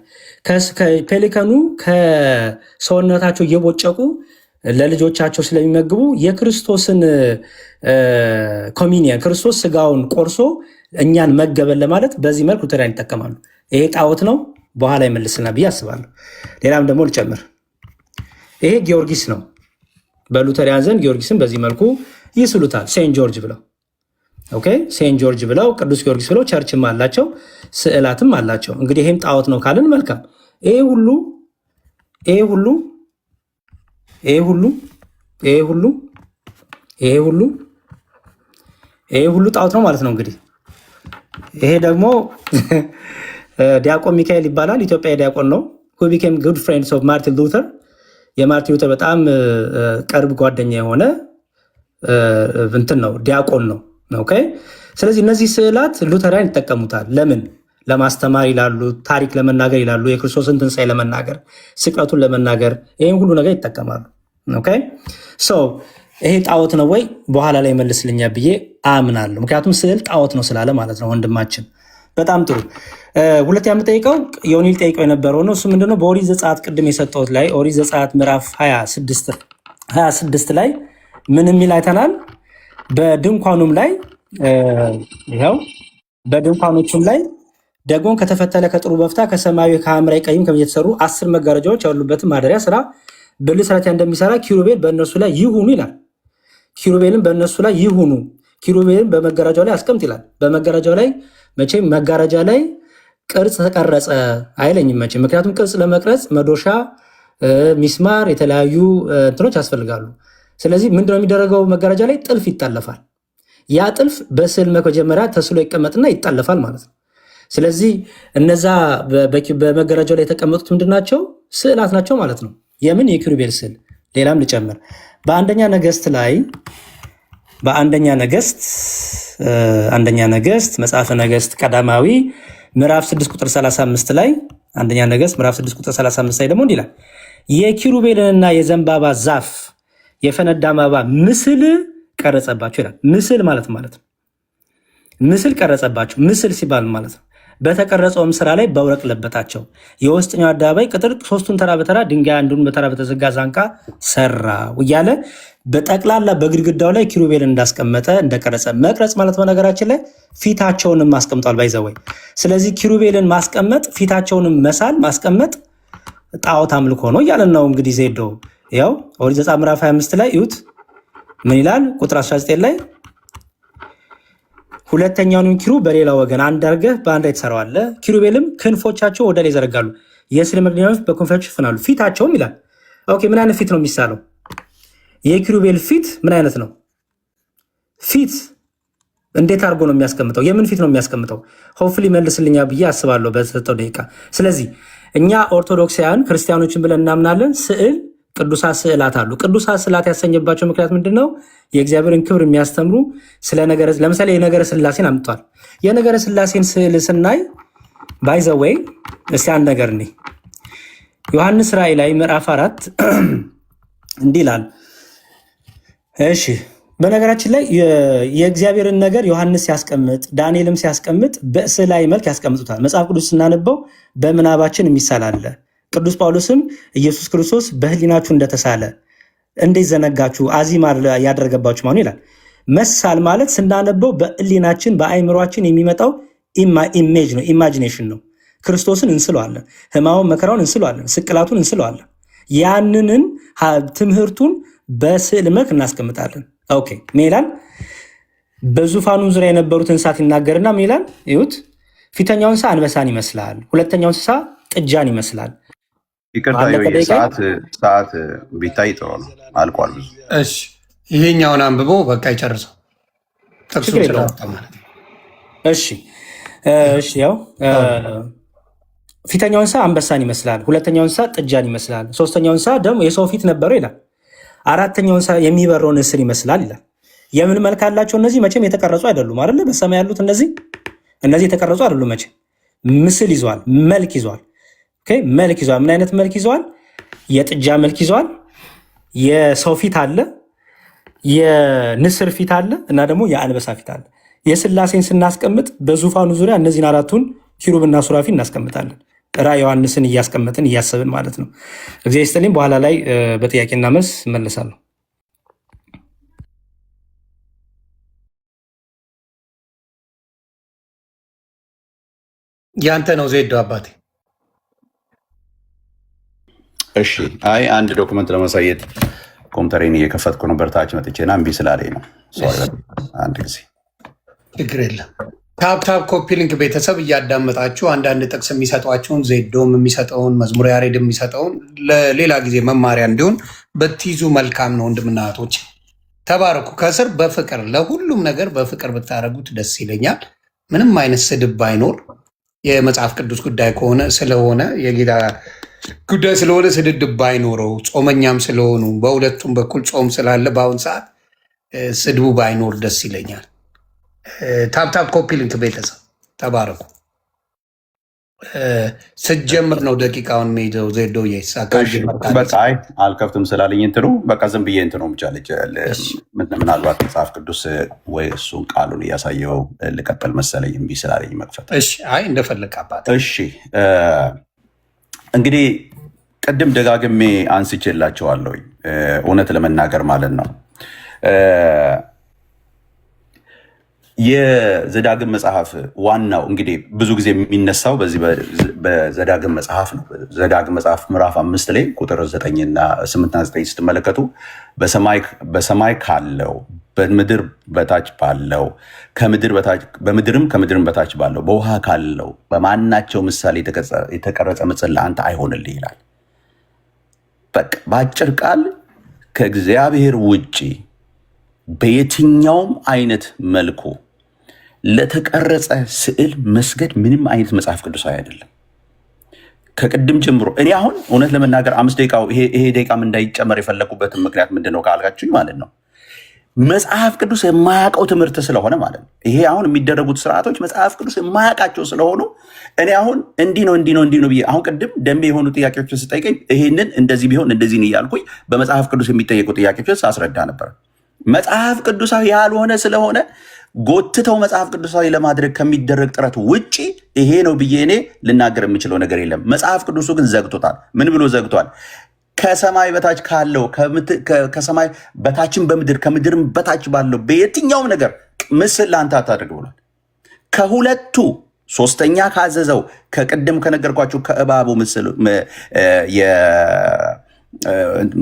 ከፔሊካኑ ከሰውነታቸው እየቦጨቁ ለልጆቻቸው ስለሚመግቡ የክርስቶስን ኮሚኒየን ክርስቶስ ስጋውን ቆርሶ እኛን መገበን ለማለት በዚህ መልኩ ሉተሪያን ይጠቀማሉ። ይሄ ጣዖት ነው፣ በኋላ ይመልስልና ብዬ አስባለሁ። ሌላም ደግሞ ልጨምር፣ ይሄ ጊዮርጊስ ነው። በሉተሪያን ዘንድ ጊዮርጊስን በዚህ መልኩ ይስሉታል። ሴንት ጆርጅ ብለው ኦኬ፣ ሴንት ጆርጅ ብለው ቅዱስ ጊዮርጊስ ብለው ቸርችም አላቸው፣ ስዕላትም አላቸው። እንግዲህ ይሄም ጣዖት ነው ካልን መልካም። ይሄ ሁሉ ጣዖት ነው ማለት ነው። እንግዲህ ይሄ ደግሞ ዲያቆን ሚካኤል ይባላል። ኢትዮጵያ ዲያቆን ነው። who became good friends of ማርቲን ሉተር የማርቲን ሉተር በጣም ቅርብ ጓደኛ የሆነ እንትን ነው፣ ዲያቆን ነው። ኦኬ ስለዚህ እነዚህ ስዕላት ሉተሪያን ይጠቀሙታል። ለምን? ለማስተማር ይላሉ፣ ታሪክ ለመናገር ይላሉ፣ የክርስቶስን ትንሣኤ ለመናገር፣ ስቅለቱን ለመናገር ይህን ሁሉ ነገር ይጠቀማሉ። ኦኬ ሶ ይሄ ጣዖት ነው ወይ? በኋላ ላይ መልስልኛ ብዬ አምናለሁ። ምክንያቱም ስዕል ጣዖት ነው ስላለ ማለት ነው ወንድማችን። በጣም ጥሩ። ሁለተኛ የምጠይቀው ዮኒል ጠይቀው የነበረው ነው። እሱ ምንድነው? በኦሪት ዘጸአት ቅድም የሰጠሁት ላይ ኦሪት ዘጸአት ምዕራፍ 26 ላይ ምን የሚል አይተናል? በድንኳኑም ላይ ይኸው በድንኳኖቹም ላይ ደግሞ ከተፈተለ ከጥሩ በፍታ ከሰማያዊ ከሐምራዊ ቀይም የተሰሩ 10 መጋረጃዎች ያሉበትን ማደሪያ ስራ ብልህ ሰራተኛ እንደሚሰራ ኪሩቤል በእነሱ ላይ ይሁኑ ይላል። ኪሩቤልን በእነሱ ላይ ይሁኑ፣ ኪሩቤልን በመጋረጃው ላይ አስቀምጥ ይላል። በመጋረጃው ላይ መቼም መጋረጃ ላይ ቅርጽ ተቀረጸ አይለኝም መቼም፣ ምክንያቱም ቅርጽ ለመቅረጽ መዶሻ፣ ሚስማር፣ የተለያዩ እንትኖች ያስፈልጋሉ። ስለዚህ ምንድነው የሚደረገው? መጋረጃ ላይ ጥልፍ ይጠለፋል። ያ ጥልፍ በስዕል መጀመሪያ ተስሎ ይቀመጥና ይጠለፋል ማለት ነው። ስለዚህ እነዛ በመጋረጃው ላይ የተቀመጡት ምንድናቸው? ስዕላት ናቸው ማለት ነው። የምን? የኪሩቤል ስዕል። ሌላም ልጨምር። በአንደኛ ነገሥት መጽሐፈ ነገሥት ቀዳማዊ ምዕራፍ 6 ቁጥር 35 ላይ አንደኛ ነገሥት ምዕራፍ 6 ቁጥር 35 ላይ ደግሞ እንዲህ ይላል፣ የኪሩቤልንና የዘንባባ ዛፍ የፈነዳ አበባ ምስል ቀረጸባቸው ይላል። ምስል ማለት ነው። ምስል ቀረጸባቸው። ምስል ሲባል ማለት ነው በተቀረጸውም ስራ ላይ በውረቅ ለበጣቸው። የውስጠኛው አደባባይ ቅጥር 3ቱን ተራ በተራ ድንጋይ አንዱን በተራ በተዘጋ ዛንቃ ሰራ እያለ በጠቅላላ በግድግዳው ላይ ኪሩቤልን እንዳስቀመጠ እንደቀረጸ። መቅረጽ ማለት በነገራችን ላይ ፊታቸውንም ማስቀምጧል ባይዘወይ። ስለዚህ ኪሩቤልን ማስቀመጥ፣ ፊታቸውንም መሳል ማስቀመጥ ጣዖት አምልኮ ነው እያለን ነው። እንግዲህ ዜዶ ያው ኦሪት ዘጸአት ምዕራፍ 25 ላይ እዩት ምን ይላል? ቁጥር 19 ላይ ሁለተኛውንም ኪሩብ በሌላ ወገን አንድ አድርገህ በአንድ ላይ ትሰራዋለህ። ኪሩቤልም ክንፎቻቸው ወደ ላይ ይዘረጋሉ፣ የስዕል መክደኛዎች በክንፎቻቸው ይሸፍናሉ፣ ፊታቸውም ይላል። ኦኬ ምን አይነት ፊት ነው የሚሳለው? የኪሩቤል ፊት ምን አይነት ነው? ፊት እንዴት አድርጎ ነው የሚያስቀምጠው? የምን ፊት ነው የሚያስቀምጠው? ሆፍሊ መልስልኛ ብዬ አስባለሁ በሰጠው ደቂቃ። ስለዚህ እኛ ኦርቶዶክሳውያን ክርስቲያኖችን ብለን እናምናለን። ስዕል ቅዱሳት ስዕላት አሉ። ቅዱሳት ስዕላት ያሰኘባቸው ምክንያት ምንድን ነው? የእግዚአብሔርን ክብር የሚያስተምሩ ለምሳሌ የነገረ ስላሴን አምጥቷል። የነገረ ስላሴን ስዕል ስናይ ባይዘወይ እስቲ አንድ ነገር እኔ ዮሐንስ ራእይ ላይ ምዕራፍ 4 እንዲህ ይላል። እሺ በነገራችን ላይ የእግዚአብሔርን ነገር ዮሐንስ ሲያስቀምጥ ዳንኤልም ሲያስቀምጥ በስዕላዊ መልክ ያስቀምጡታል። መጽሐፍ ቅዱስ ስናነበው በምናባችን የሚሳል አለ። ቅዱስ ጳውሎስም ኢየሱስ ክርስቶስ በህሊናችሁ እንደተሳለ እንዴት ዘነጋችሁ አዚም ያደረገባችሁ ማኑ ይላል። መሳል ማለት ስናነበው በህሊናችን በአይምሯችን የሚመጣው ኢሜጅ ነው፣ ኢማጂኔሽን ነው። ክርስቶስን እንስለዋለን፣ ህማውን መከራውን እንስለዋለን፣ ስቅላቱን እንስለዋለን። ያንንን ትምህርቱን በስዕል መልክ እናስቀምጣለን። ኦኬ ምን ይላል? በዙፋኑ ዙሪያ የነበሩት እንስሳት ይናገርና ምን ይላል? ይሁት ፊተኛው እንስሳ አንበሳን ይመስላል፣ ሁለተኛው እንስሳ ጥጃን ይመስላል። ይቅርታ ሰዓት ቢታይ ጥሩ ነው። አልቋል ብዙ። እሺ ይሄኛውን አንብቦ በቃ ይጨርሰው ጥቅሱን ስለወጣ ማለት ነው። እሺ ያው ፊተኛው እንስሳ አንበሳን ይመስላል፣ ሁለተኛው እንስሳ ጥጃን ይመስላል፣ ሶስተኛው እንስሳ ደግሞ የሰው ፊት ነበረው ይላል፣ አራተኛው እንስሳ የሚበረውን ንስር ይመስላል ይላል። የምን መልክ አላቸው እነዚህ? መቼም የተቀረጹ አይደሉም አይደለ? በሰማይ ያሉት እነዚህ የተቀረጹ አይደሉም። መቼም ምስል ይዘዋል፣ መልክ ይዘዋል። መልክ ይዘዋል። ምን አይነት መልክ ይዘዋል? የጥጃ መልክ ይዘዋል። የሰው ፊት አለ፣ የንስር ፊት አለ እና ደግሞ የአንበሳ ፊት አለ። የስላሴን ስናስቀምጥ በዙፋኑ ዙሪያ እነዚህን አራቱን ኪሩብና ሱራፊ እናስቀምጣለን። ራዕየ ዮሐንስን እያስቀመጥን እያሰብን ማለት ነው። እግዚአብሔር ይስጥልኝ። በኋላ ላይ በጥያቄና መልስ እመለሳለሁ። ያንተ ነው ዜዶ አባቴ። እሺ አይ አንድ ዶክመንት ለማሳየት ኮምፒውተሬን እየከፈትኩ ነው። በርታች መጥቼና እምቢ ስላለኝ ነው። አንድ ጊዜ ችግር የለም። ታፕታፕ ኮፒ ሊንክ ቤተሰብ እያዳመጣችሁ አንዳንድ ጥቅስ የሚሰጧቸውን ዜዶም የሚሰጠውን መዝሙረ ያሬድ የሚሰጠውን ለሌላ ጊዜ መማሪያ እንዲሆን በትይዙ መልካም ነው። ወንድምና እህቶች ተባረኩ። ከስር በፍቅር ለሁሉም ነገር በፍቅር ብታደርጉት ደስ ይለኛል። ምንም አይነት ስድብ ባይኖር የመጽሐፍ ቅዱስ ጉዳይ ከሆነ ስለሆነ የጌታ ጉዳይ ስለሆነ ስድድብ ባይኖረው፣ ጾመኛም ስለሆኑ በሁለቱም በኩል ጾም ስላለ በአሁን ሰዓት ስድቡ ባይኖር ደስ ይለኛል። ታፕታፕ ኮፒ ሊንክ ቤተሰብ ተባረኩ። ስትጀምር ነው ደቂቃውን የሚይዘው። ዜዶ አልከፍትም ስላለኝ እንትኑ በቃ ዝም ብዬ እንትኑ ብቻለች። ምናልባት መጽሐፍ ቅዱስ ወይ እሱን ቃሉን እያሳየው ልቀጥል መሰለኝ እምቢ ስላለኝ መክፈት። አይ እንደፈለግ አባት። እሺ እንግዲህ ቅድም ደጋግሜ አንስቼላቸዋለሁ። እውነት ለመናገር ማለት ነው የዘዳግም መጽሐፍ ዋናው እንግዲህ ብዙ ጊዜ የሚነሳው በዚህ በዘዳግም መጽሐፍ ነው። ዘዳግም መጽሐፍ ምዕራፍ 5 ላይ ቁጥር 9 እና 8 እና 9 ስትመለከቱ በሰማይ ካለው በምድር በታች ባለው በምድርም ከምድርም በታች ባለው በውሃ ካለው በማናቸው ምሳሌ የተቀረጸ ምስል ለአንተ አይሆንልህ ይላል። በቃ በአጭር ቃል ከእግዚአብሔር ውጭ በየትኛውም አይነት መልኩ ለተቀረጸ ስዕል መስገድ ምንም አይነት መጽሐፍ ቅዱሳዊ አይደለም። ከቅድም ጀምሮ እኔ አሁን እውነት ለመናገር 5 ደቂቃው ይሄ ደቂቃም እንዳይጨመር የፈለኩበትን ምክንያት ምንድን ነው ካልካችሁኝ ማለት ነው መጽሐፍ ቅዱስ የማያውቀው ትምህርት ስለሆነ ማለት ነው። ይሄ አሁን የሚደረጉት ስርዓቶች መጽሐፍ ቅዱስ የማያውቃቸው ስለሆኑ እኔ አሁን እንዲህ ነው ብዬ አሁን ቅድም ደንቤ የሆኑ ጥያቄዎችን ስጠይቀኝ ይሄንን እንደዚህ ቢሆን እንደዚህ እያልኩኝ በመጽሐፍ ቅዱስ የሚጠየቁ ጥያቄዎችን ሳስረዳ ነበር። መጽሐፍ ቅዱሳዊ ያልሆነ ስለሆነ ጎትተው መጽሐፍ ቅዱሳዊ ለማድረግ ከሚደረግ ጥረት ውጪ ይሄ ነው ብዬ እኔ ልናገር የምችለው ነገር የለም። መጽሐፍ ቅዱሱ ግን ዘግቶታል። ምን ብሎ ዘግቷል? ከሰማይ በታች ካለው ከሰማይ በታችን በምድር ከምድርም በታች ባለው በየትኛውም ነገር ምስል ለአንተ አታድርግ ብሏል። ከሁለቱ ሶስተኛ ካዘዘው ከቅድም ከነገርኳችሁ ከእባቡ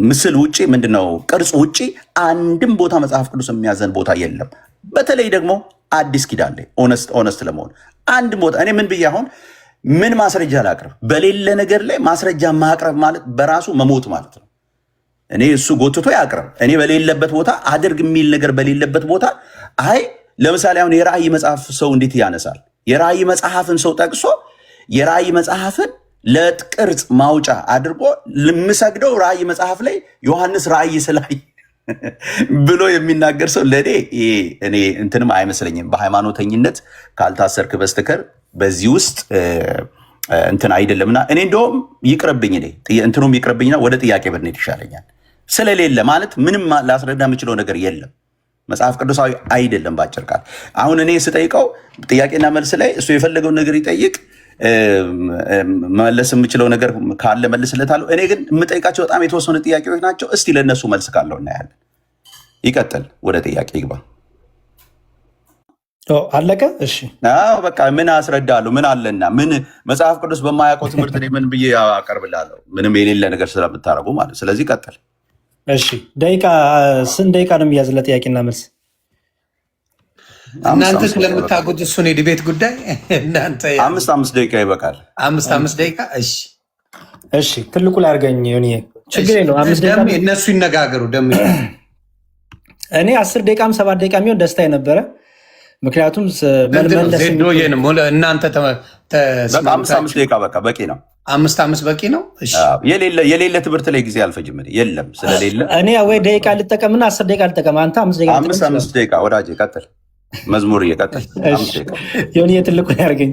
ምስል ውጭ ምንድነው ቅርጽ ውጭ አንድም ቦታ መጽሐፍ ቅዱስ የሚያዘን ቦታ የለም። በተለይ ደግሞ አዲስ ኪዳን ላይ ኦነስት ለመሆን አንድ ቦታ እኔ ምን ብዬ አሁን ምን ማስረጃ ላቅርብ? በሌለ ነገር ላይ ማስረጃ ማቅረብ ማለት በራሱ መሞት ማለት ነው። እኔ እሱ ጎትቶ ያቅርብ፣ እኔ በሌለበት ቦታ አድርግ የሚል ነገር በሌለበት ቦታ አይ ለምሳሌ አሁን የራእይ መጽሐፍ ሰው እንዴት ያነሳል? የራእይ መጽሐፍን ሰው ጠቅሶ የራእይ መጽሐፍን ለቅርጽ ማውጫ አድርጎ ልምሰግደው ራእይ መጽሐፍ ላይ ዮሐንስ ራእይ ስላይ ብሎ የሚናገር ሰው ለእኔ እኔ እንትንም አይመስለኝም። በሃይማኖተኝነት ካልታሰርክ በስተከር በዚህ ውስጥ እንትን አይደለምና እኔ እንደውም ይቅርብኝ እንትኑም ይቅርብኝና ወደ ጥያቄ ብንሄድ ይሻለኛል። ስለሌለ ማለት ምንም ላስረዳ የምችለው ነገር የለም። መጽሐፍ ቅዱሳዊ አይደለም ባጭር ቃል። አሁን እኔ ስጠይቀው ጥያቄና መልስ ላይ እሱ የፈለገውን ነገር ይጠይቅ፣ መመለስ የምችለው ነገር ካለ መልስለታለሁ። እኔ ግን የምጠይቃቸው በጣም የተወሰኑ ጥያቄዎች ናቸው። እስቲ ለእነሱ መልስ ካለው እናያለን። ይቀጥል፣ ወደ ጥያቄ ይግባ። አለቀ። እሺ በቃ ምን አስረዳለሁ? ምን አለና ምን መጽሐፍ ቅዱስ በማያውቀው ትምህርት ምን ብዬ አቀርብላለሁ? ምንም የሌለ ነገር ስለምታረጉ ማለት። ስለዚህ ቀጥል። እሺ ደቂቃ ስንት ደቂቃ ነው የሚያዝ ለጥያቄና መልስ? እናንተ ስለምታውቁት እሱን የዲቤት ጉዳይ እናንተ 5 ደቂቃ ይበቃል። 5 ደቂቃ። እሺ ትልቁ ላይ አድርገኝ ችግር የለውም። 5 ደቂቃ እነሱ ይነጋገሩ። ደግሞ እኔ 10 ደቂቃም 7 ደቂቃ የሚሆን ደስታ የነበረ ምክንያቱም እናንተ 5 ደቂቃ በቃ በቂ ነው። 5 በቂ ነው። የሌለ ትምህርት ላይ ጊዜ አልፈጅም የለም ስለሌለ እኔ ወይ ደቂቃ ልጠቀምና 10 ደቂቃ ልጠቀም። አንተ 5 ደቂቃ ወዳጄ ቀጥል። መዝሙር እየቀጥል የሆነ የትልቁ ያርገኝ።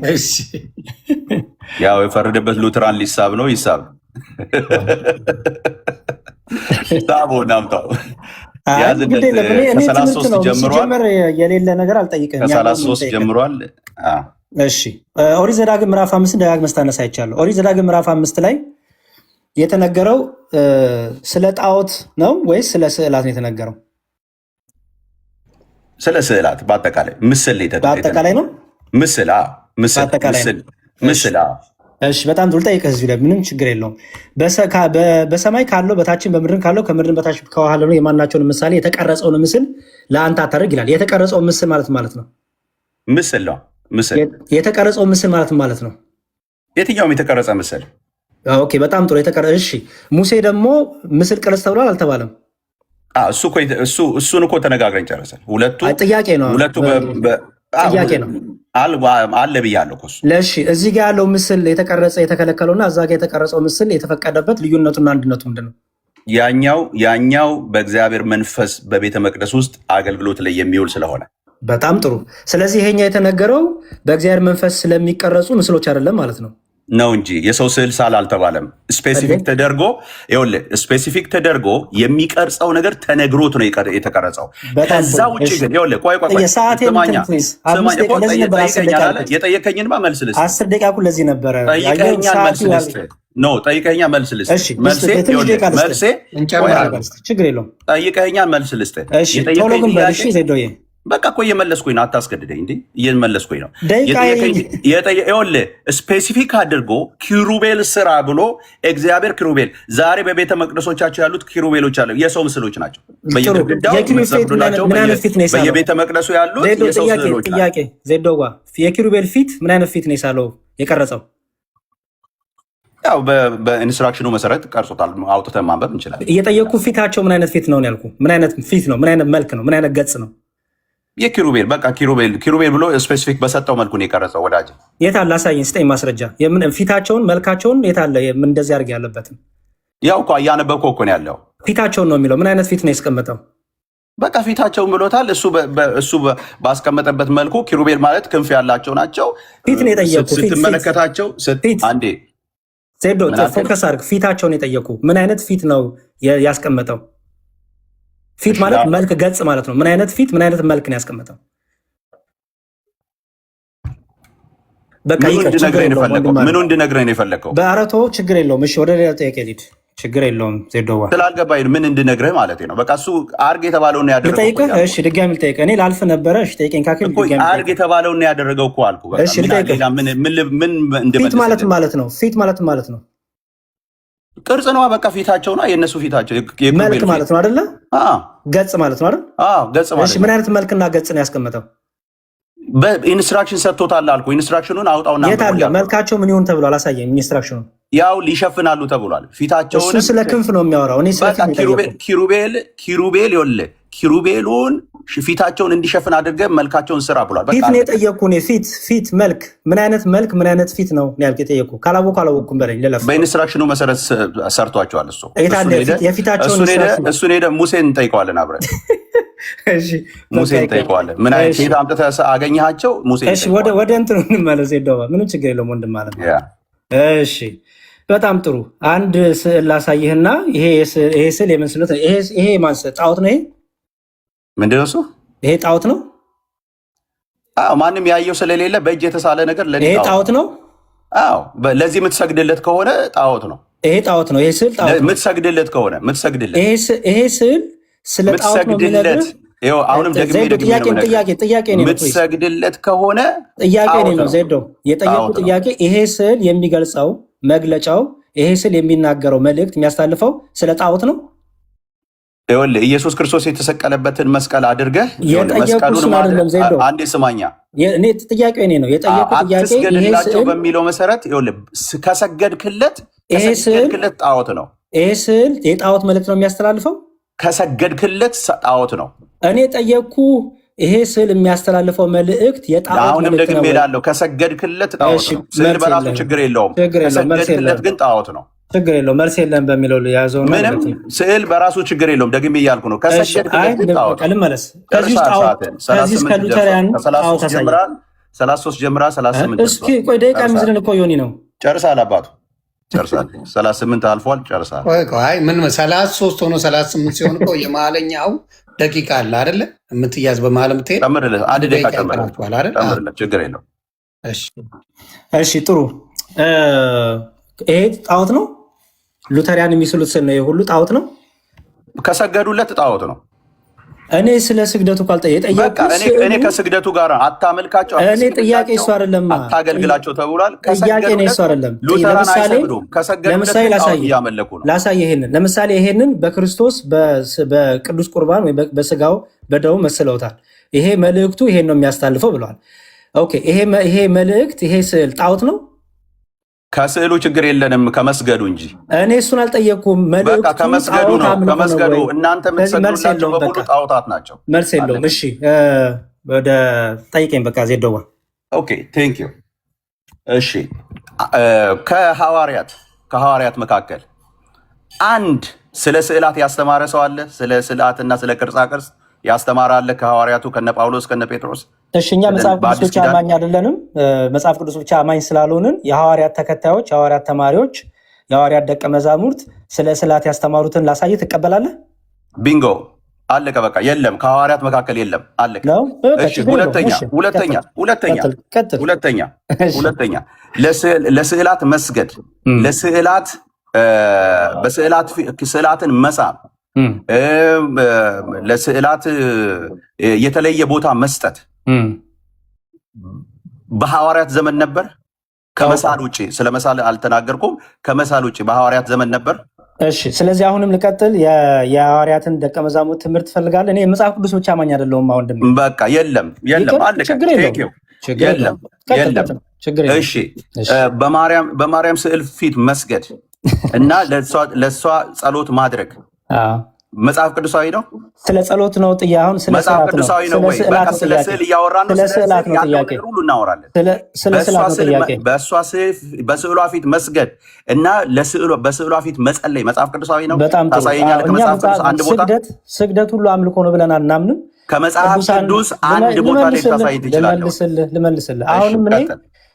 ያው የፈረደበት ሉትራን ሊሳብ ነው ይሳብ። ሳቦ ናምጣው ከ33 ጀምሯል። የሌለ ነገር አልጠይቅም። ከ33 ጀምሯል። እሺ ኦሪት ዘዳግም ምዕራፍ 5 ደጋግመህ ስታነሳ አይቻለሁ። ኦሪት ዘዳግም ምዕራፍ 5 ላይ የተነገረው ስለ ጣዖት ነው ወይስ ስለ ስዕላት ነው የተነገረው? ስለ ስዕላት በአጠቃላይ ምስል በአጠቃላይ ነው። ምስል እሺ በጣም ጥሩ። ልጠይቅህ እዚሁ ላይ ምንም ችግር የለውም። በሰማይ ካለው በታችን በምድርን ካለው ከምድርን በታች ከዋለው የማናቸውን ምሳሌ የተቀረጸውን ምስል ለአንተ አታደርግ ይላል። የተቀረጸው ምስል ማለት ነው ምስል ነው። የተቀረጸው ምስል ማለት ነው። የትኛውም የተቀረጸ ምስል። ኦኬ በጣም ጥሩ። እሺ ሙሴ ደግሞ ምስል ቅረጽ ተብሏል አልተባለም? እሱን እኮ ተነጋግረን ጨረሰን። ጥያቄ ነው አለ ብያለሁ። ለሺ እዚህ ጋር ያለው ምስል የተቀረጸ የተከለከለውና እዛ ጋር የተቀረጸው ምስል የተፈቀደበት ልዩነቱና አንድነቱ ምንድን ነው? ያኛው በእግዚአብሔር መንፈስ በቤተ መቅደስ ውስጥ አገልግሎት ላይ የሚውል ስለሆነ በጣም ጥሩ። ስለዚህ ይሄኛ የተነገረው በእግዚአብሔር መንፈስ ስለሚቀረጹ ምስሎች አይደለም ማለት ነው እንጂ የሰው ስዕል ሳል አልተባለም። ስፔሲፊክ ተደርጎ የሚቀርጸው ነገር ተነግሮት ነው የተቀረጸው። ከዛ ውጭ ግን የጠየቀኝን መልስ ልስጥ። 10 ደቂቃ እኮ ለዚህ ነበረ። ጠይቀኛል፣ መልስ ልስጥ። ጠይቀኛል፣ መልስ ልስጥ። ችግር የለውም። ጠይቀኛል፣ መልስ ልስጥ። በቃ እኮ እየመለስኩኝ ነው። አታስገድደኝ እንዴ! እየመለስኩኝ ነው። ስፔሲፊክ አድርጎ ኪሩቤል ስራ ብሎ እግዚአብሔር ኪሩቤል፣ ዛሬ በቤተ መቅደሶቻቸው ያሉት ኪሩቤሎች አለ የሰው ምስሎች ናቸው። በየቤተ መቅደሱ ያሉት የሰው ምስሎች ናቸው። ዜዶዋ የኪሩቤል ፊት ምን አይነት ፊት ነው የሳለው የቀረጸው? ያው በኢንስትራክሽኑ መሰረት ቀርጾታል። አውጥተን ማንበብ እንችላለን። እየጠየኩ ፊታቸው ምን አይነት ፊት ነው ያልኩ? ምን አይነት ፊት ነው? ምን አይነት መልክ ነው? ምን አይነት ገጽ ነው? የኪሩቤል በቃ ኪሩቤል ብሎ ስፔሲፊክ በሰጠው መልኩ ነው የቀረጸው። ወዳጅ የት አለ? አሳየኝ፣ ስጠኝ ማስረጃ። ፊታቸውን መልካቸውን የት አለ? እንደዚህ አድርግ ያለበትን ያው እኮ እያነበብከው እኮ ነው ያለው። ፊታቸውን ነው የሚለው። ምን አይነት ፊት ነው ያስቀመጠው? በቃ ፊታቸውን ብሎታል። እሱ ባስቀመጠበት መልኩ ኪሩቤል ማለት ክንፍ ያላቸው ናቸው። ፊት ነው የጠየቁ። ስትመለከታቸው አንዴ ዜዶ ፎከስ አድርግ። ፊታቸውን የጠየቁ ምን አይነት ፊት ነው ያስቀመጠው? ፊት ማለት መልክ ገጽ ማለት ነው። ምን አይነት ፊት ምን አይነት መልክ ነው ያስቀመጠው? በቃ ምን እንድነግረኝ ነው የፈለከው? በአረቶ ችግር የለውም። እሺ ወደ ሌላ ጥያቄ ሂድ። ችግር የለውም። ዜዶዋ ስላልገባኝ ምን እንድነግረኝ ማለት ነው። በቃ እሱ አርግ የተባለውን ያደረገው ልጠይቅህ። እሺ ድጋሚ ልጠይቅህ። እኔ ላልፍ ነበረ። እሺ ጠይቀኝ። ካክል ድጋሚ አርግ የተባለውን ያደረገው እኮ አልኩ። በቃ ፊት ማለት ነው። ፊት ማለት ነው ቅርጽ ነው። በቃ ፊታቸው ነው የእነሱ ፊታቸው መልክ ማለት ነው አይደለ? ገጽ ማለት ነው አይደል? ገጽ ማለት ነው። ምን አይነት መልክና ገጽ ነው ያስቀመጠው? በኢንስትራክሽን ሰጥቶታል አልኩ። ኢንስትራክሽኑን አውጣውና የት አለ? መልካቸው ምን ይሁን ተብሏል? አሳየኝ። ኢንስትራክሽኑ ያው ሊሸፍናሉ ተብሏል። ፊታቸውን እሱ ስለ ክንፍ ነው የሚያወራው። እኔ ስለ ኪሩቤሉን ፊታቸውን እንዲሸፍን አድርገን መልካቸውን ስራ ብሏል። ፊት ነው የጠየኩ። ፊት መልክ ምን አይነት መልክ ምን አይነት ፊት ነው ያልክ የጠየኩ? ካላወኩም በለኝ። በኢንስትራክሽኑ መሰረት ሰርቷቸዋል። እሱን ሄደ ሙሴን እንጠይቀዋለን አብረን። ሙሴን እንጠይቀዋለን። ምን አይነት ፊት አምጥተህ አገኘሃቸው? ወደ እንትኑ እንመለስ። ሄደዋ ምንም ችግር የለውም ወንድም ማለት ነው። እሺ በጣም ጥሩ። አንድ ስዕል ላሳይህና ይሄ ስዕል የምንስሉት ይሄ ማን ጣዖት ነው? ይሄ ምንድን ነው እሱ? ይሄ ጣዖት ነው። ማንም ያየው ስለሌለ በእጅ የተሳለ ነገር ይሄ ጣዖት ነው። ለዚህ የምትሰግድለት ከሆነ ጣዖት ነው። ይሄ ጣዖት ነው። ይሄ ስዕል ጣዖት ነው። የምትሰግድለት ከሆነ ይሄ ስዕል ስለ ጣዖት ነው የሚነግርህ። አሁንም ጥያቄ የምትሰግድለት ከሆነ ጥያቄ ነው። ዜዶ የጠየቁ ጥያቄ ይሄ ስዕል የሚገልጸው መግለጫው ይሄ ስዕል የሚናገረው መልእክት የሚያስተላልፈው ስለ ጣዖት ነው። ይኸውልህ ኢየሱስ ክርስቶስ የተሰቀለበትን መስቀል አድርገህ አንዴ ስማኛ። እኔ ጥያቄው እኔ ነው የጠየቁት ጥያቄ። አትስገድላቸው በሚለው መሰረት ይኸውልህ ከሰገድክለት ጣዖት ነው። ይሄ ስዕል የጣዖት መልእክት ነው የሚያስተላልፈው። ከሰገድክለት ጣዖት ነው። እኔ ጠየቅኩ። ይሄ ስዕል የሚያስተላልፈው መልእክት የጣዖት አሁንም ደግሜ እላለሁ፣ ከሰገድክለት ጣዖት ነው። ስዕል በራሱ ችግር የለውም። ከሰገድክለት ግን ጣዖት ነው። ችግር የለውም። መልስ የለም በሚለው ያዘው ነው። ምንም ስዕል በራሱ ችግር የለውም። ደግሜ እያልኩ ነው። ከሰገድክለት ግን ጣዖት ነው። ልመለስ። ከዚህ ከሉተሪያን ጣዖት ያሳያል። 33 ጀምራ 38 እስኪ ቆይ ደቂቃ የሚዝልን እኮ ዮኒ ነው። ጨርሳል አባቱ ጨርሳል። 38 አልፏል። ጨርሳል። ቆይ ምን 33 ሆኖ 38 ሲሆን እኮ የመሀለኛው ደቂቃ አለ አይደለ? የምትያዝ በመሀል የምትሄድ ጨምርልህ። አንድ ደቂቃ ጨምርልህ። ችግር የለውም። እሺ ጥሩ። ይሄ ጣዖት ነው። ሉተሪያን የሚስሉት ስል ነው። ይሄ ሁሉ ጣዖት ነው። ከሰገዱለት ጣዖት ነው። እኔ ስለ ስግደቱ እኔ ከስግደቱ ጋር አታመልካቸው። እኔ ጥያቄ እሱ አይደለም፣ አታገልግላቸው ተብሏል። ጥያቄ ነው እሱ አይደለም። ሉተራን አይሰግዱም። ከሰገዱለት እያመለኩ ነው። ላሳይ ለምሳሌ ይሄንን በክርስቶስ በቅዱስ ቁርባን ወይ በስጋው በደሙ መስለውታል። ይሄ መልእክቱ ይሄን ነው የሚያስተላልፈው ብለዋል። ኦኬ ይሄ መልእክት ይሄ ስዕል ጣዖት ነው። ከስዕሉ ችግር የለንም ከመስገዱ እንጂ። እኔ እሱን አልጠየቅኩም። መልእክቱ ከመስገዱ ነው። ከመስገዱ እናንተ የምትሰግዱላቸው በሙሉ ጣዖታት ናቸው። መልስ የለውም። እሺ ወደ ጠይቀኝ። በቃ ዜዶዋ ኦኬ ቴንክ ዩ። እሺ ከሐዋርያት መካከል አንድ ስለ ስዕላት ያስተማረ ሰው አለ? ስለ ስዕላትና ስለ ቅርጻ ቅርጽ ያስተማረ አለ ከሐዋርያቱ ከነ ጳውሎስ ከነ ጴጥሮስ? እሺ እኛ መጽሐፍ ቅዱስ ብቻ አማኝ አይደለንም። መጽሐፍ ቅዱስ ብቻ አማኝ ስላልሆንን የሐዋርያት ተከታዮች፣ የሐዋርያት ተማሪዎች፣ የሐዋርያት ደቀ መዛሙርት ስለ ስዕላት ያስተማሩትን ላሳይህ ትቀበላለህ? ቢንጎ አለቀ በቃ። የለም ከሐዋርያት መካከል የለም። አለቀ። እሺ ሁለተኛ ለስዕላት መስገድ፣ ስዕላትን መሳም፣ ለስዕላት የተለየ ቦታ መስጠት በሐዋርያት ዘመን ነበር። ከመሳል ውጭ ስለ መሳል አልተናገርኩም። ከመሳል ውጭ በሐዋርያት ዘመን ነበር። እሺ ስለዚህ አሁንም ልቀጥል። የሐዋርያትን ደቀ መዛሙርት ትምህርት ትፈልጋለህ? እኔ መጽሐፍ ቅዱስ ብቻ አማኝ አይደለሁም። አሁን በቃ የለም አለቀ። እሺ በማርያም ስዕል ፊት መስገድ እና ለእሷ ጸሎት ማድረግ መጽሐፍ ቅዱሳዊ ነው? ስለ ጸሎት ነው ጥያቄ። መጽሐፍ ቅዱሳዊ ነው ወይ? በቃ ስለ ስዕል እያወራን ነው። ሁሉ እናወራለን። በስዕሏ ፊት መስገድ እና በስዕሏ ፊት መጸለይ መጽሐፍ ቅዱሳዊ ነው? ታሳየኛለህ? ከመጽሐፍ ቅዱስ አንድ ቦታ ስግደት ሁሉ አምልኮ ነው ብለን አናምንም። ከመጽሐፍ ቅዱስ አንድ ቦታ ላይ ታሳይ ትችላለህ? ልመልስልህ። አሁንም እኔ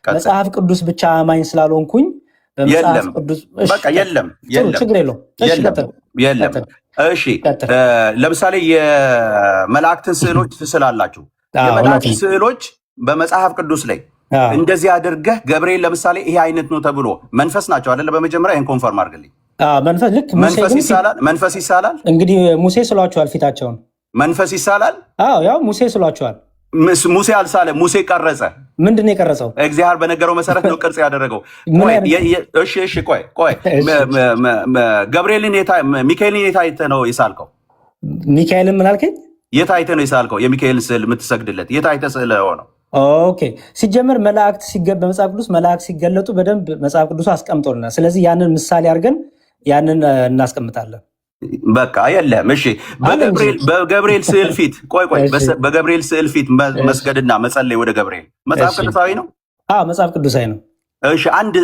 መጽሐፍ ቅዱስ ብቻ አማኝ ስላልሆንኩኝ የለም በቃ የለም። እሺ ለምሳሌ የመላእክትን ስዕሎች ትስላላችሁ። የመላእክት ስዕሎች በመጽሐፍ ቅዱስ ላይ እንደዚህ አድርገህ ገብርኤል ለምሳሌ ይሄ አይነት ነው ተብሎ መንፈስ ናቸው አይደለ? በመጀመሪያ ይሄን ኮንፈርም አድርግልኝ። መንፈስ ይሳላል። እንግዲህ ሙሴ ስሏቸዋል ፊታቸውን። መንፈስ ይሳላል። ያው ሙሴ ስሏቸዋል። ሙሴ አልሳለ፣ ሙሴ ቀረጸ። ምንድን ነው የቀረጸው? እግዚአብሔር በነገረው መሰረት ነው ቅርጽ ያደረገው። ቆይ ገብርኤልን ሚካኤልን የት አይተህ ነው የሳልከው? ሚካኤልን ምን አልከኝ? የት አይተህ ነው የሳልከው? የሚካኤልን ስዕል የምትሰግድለት የት አይተህ ስለሆነው? ኦኬ ሲጀመር መላእክት በመጽሐፍ ቅዱስ መላእክት ሲገለጡ በደንብ መጽሐፍ ቅዱስ አስቀምጦልናል። ስለዚህ ያንን ምሳሌ አድርገን ያንን እናስቀምጣለን። በቃ የለም። እሺ በገብርኤል ስዕል ፊት በገብርኤል ስዕል ፊት መስገድና መጸለይ ወደ ገብርኤል መጽሐፍ ቅዱሳዊ ነው? መጽሐፍ ቅዱሳዊ ነው። እሺ አንድ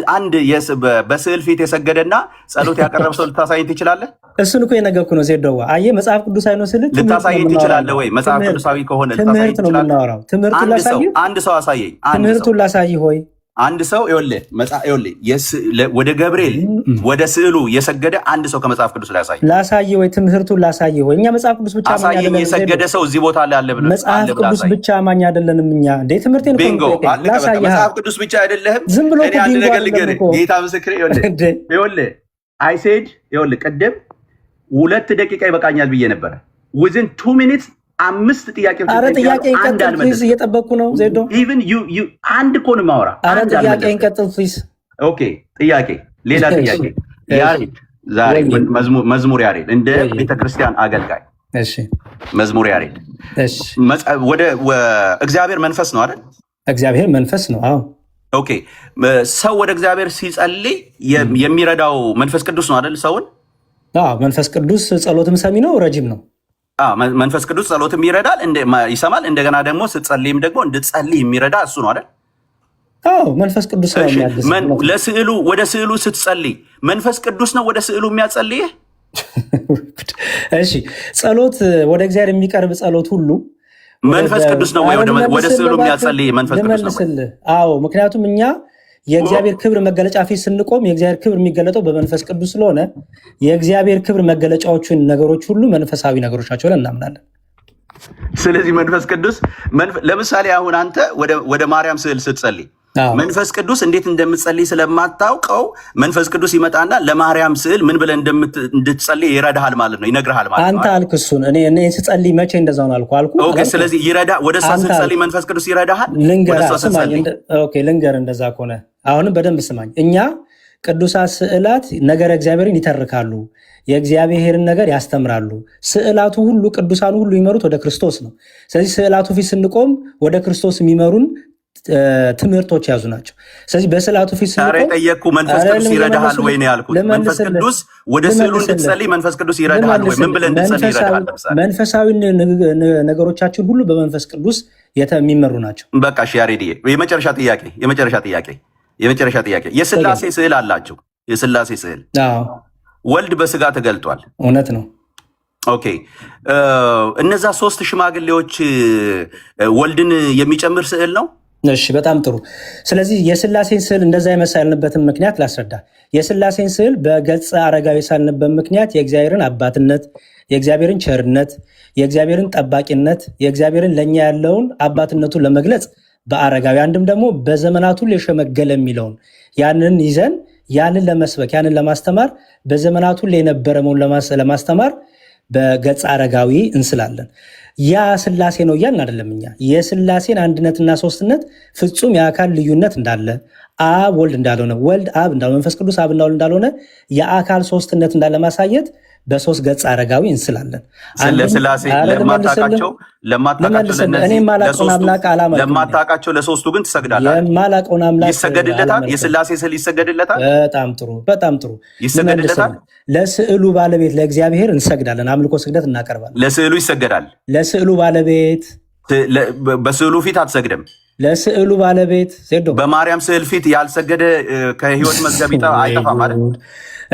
በስዕል ፊት የሰገደና ጸሎት ያቀረበ ሰው ልታሳይኝ ትችላለህ? እሱን እኮ የነገርኩህ ነው ዜዶዋ። አየህ መጽሐፍ ቅዱሳዊ ነው ስል ልታሳይኝ ትችላለህ ወይ? መጽሐፍ ቅዱሳዊ ከሆነ ትምህርት ነው የምናወራው። ትምህርቱን ላሳይህ። አንድ ሰው አሳየኝ። ትምህርቱን ላሳይህ ሆይ አንድ ሰው ወደ ገብርኤል ወደ ስዕሉ የሰገደ አንድ ሰው ከመጽሐፍ ቅዱስ ላይ ላሳይ ወይ? ትምህርቱን ላሳይ ወይ? እኛ መጽሐፍ ቅዱስ ብቻ አማኝ አይደለንም። የሰገደ ሰው እዚህ ቦታ ላይ አለ ብለህ መጽሐፍ ቅዱስ ብቻ አማኝ አይደለንም እኛ። እንዴ ትምህርቴን ላሳይ። መጽሐፍ ቅዱስ ብቻ አይደለህም። ዝም ብሎ እኔ አንድ ነገር ልንገርህ፣ ጌታ ምስክሬ። ይኸውልህ አይሴድ ቅድም 2 ደቂቃ ይበቃኛል ብዬ ነበረ። ዊዝን 2 ሚኒትስ 5 ጥያቄዎች። አረ ጥያቄን ቀጥል ፕሊዝ፣ እየጠበቅኩ ነው ዜዶ። ኢቭን አንድ እኮ ነው የማወራ። አረ ጥያቄን ቀጥል ፕሊዝ። ኦኬ ጥያቄ፣ ሌላ ጥያቄ። ዛሬ መዝሙር ያሬድ እንደ ቤተክርስቲያን አገልጋይ መዝሙር ያሬድ ወደ እግዚአብሔር መንፈስ ነው አይደል? እግዚአብሔር መንፈስ ነው። አዎ ኦኬ። ሰው ወደ እግዚአብሔር ሲጸልይ የሚረዳው መንፈስ ቅዱስ ነው አይደል? ሰውን መንፈስ ቅዱስ ጸሎትም ሰሚ ነው፣ ረጅም ነው። መንፈስ ቅዱስ ጸሎትም ይረዳል፣ ይሰማል። እንደገና ደግሞ ስትጸልይም ደግሞ እንድትጸልይ የሚረዳ እሱ ነው አይደል? መንፈስ ቅዱስ ነው። ለስዕሉ ወደ ስዕሉ ስትጸልይ መንፈስ ቅዱስ ነው ወደ ስዕሉ የሚያጸልይህ? እሺ፣ ጸሎት ወደ እግዚአብሔር የሚቀርብ ጸሎት ሁሉ መንፈስ ቅዱስ ነው ወይ ወደ ስዕሉ የሚያጸልይ መንፈስ ቅዱስ ነው? አዎ፣ ምክንያቱም እኛ የእግዚአብሔር ክብር መገለጫ ፊት ስንቆም የእግዚአብሔር ክብር የሚገለጠው በመንፈስ ቅዱስ ስለሆነ የእግዚአብሔር ክብር መገለጫዎችን ነገሮች ሁሉ መንፈሳዊ ነገሮች ናቸው ብለን እናምናለን። ስለዚህ መንፈስ ቅዱስ ለምሳሌ አሁን አንተ ወደ ማርያም ስዕል ስትጸልይ መንፈስ ቅዱስ እንዴት እንደምትጸልይ ስለማታውቀው መንፈስ ቅዱስ ይመጣና ለማርያም ስዕል ምን ብለህ እንድትጸልይ ይረዳሃል ማለት ነው፣ ይነግርሃል ማለት ነው። አንተ አልክ እሱን እኔ ስጸልይ መቼ እንደዛው ነው አልኩ። ኦኬ። ስለዚህ ወደ እሷ ስትጸልይ መንፈስ ቅዱስ ይረዳሃል። ልንገር እንደዛ ከሆነ አሁንም በደንብ ስማኝ። እኛ ቅዱሳት ስዕላት ነገረ እግዚአብሔርን ይተርካሉ፣ የእግዚአብሔርን ነገር ያስተምራሉ። ስዕላቱ ሁሉ ቅዱሳኑ ሁሉ የሚመሩት ወደ ክርስቶስ ነው። ስለዚህ ስዕላቱ ፊት ስንቆም ወደ ክርስቶስ የሚመሩን ትምህርቶች ያዙ ናቸው። ስለዚህ በስዕላቱ ፊት ስንቆም ጠየቅኩ፣ መንፈስ ቅዱስ ይረዳሃል ወይ ነው ያልኩት። መንፈስ ቅዱስ ወደ ስዕሉ እንድትጸልይ መንፈስ ቅዱስ ይረዳሃል ወይ? ምን ብለህ እንድትጸልይ ይረዳሃል? መንፈሳዊ ነገሮቻችን ሁሉ በመንፈስ ቅዱስ የሚመሩ ናቸው። በቃ ያሬድዬ፣ የመጨረሻ ጥያቄ የስላሴ ስዕል አላቸው። የስላሴ ስዕል ወልድ በስጋ ተገልጧል። እውነት ነው። ኦኬ። እነዛ 3 ሽማግሌዎች ወልድን የሚጨምር ስዕል ነው። እሺ፣ በጣም ጥሩ። ስለዚህ የስላሴን ስዕል እንደዛ የመሳልንበትን ምክንያት ላስረዳ። የስላሴን ስዕል በገጸ አረጋዊ የሳልንበት ምክንያት የእግዚአብሔርን አባትነት፣ የእግዚአብሔርን ቸርነት፣ የእግዚአብሔርን ጠባቂነት፣ የእግዚአብሔርን ለእኛ ያለውን አባትነቱን ለመግለጽ በአረጋዊ አንድም ደግሞ በዘመናቱ የሸመገለ የሚለውን ያንን ይዘን ያንን ለመስበክ ያንን ለማስተማር በዘመናቱ የነበረውን ለማስተማር በገጸ አረጋዊ እንስላለን። ያ ስላሴ ነው እያልን አይደለም። እኛ የስላሴን አንድነትና ሶስትነት ፍጹም የአካል ልዩነት እንዳለ አብ ወልድ እንዳልሆነ ወልድ አብ እንዳልሆነ መንፈስ ቅዱስ አብ እንዳልሆነ እንዳልሆነ የአካል ሶስትነት እንዳለ ማሳየት በ3 ገጸ አረጋዊ እንስላለን። ለስላሴ ለማታውቃቸው ለሶስቱ ግን ትሰግዳለህ። የማላውቀውን አምላክ ይሰገድለታል። የስላሴ ስዕል ይሰገድለታል። በጣም ጥሩ ይሰገድለታል። ለስዕሉ ባለቤት ለእግዚአብሔር እንሰግዳለን። አምልኮ ስግደት እናቀርባለን። ለስዕሉ ይሰገዳል። ለስዕሉ ባለቤት በስዕሉ ፊት አትሰግድም። ለስዕሉ ባለቤት ዜዶ በማርያም ስዕል ፊት ያልሰገደ ከህይወት መዝገብ አይጠፋም ማለት።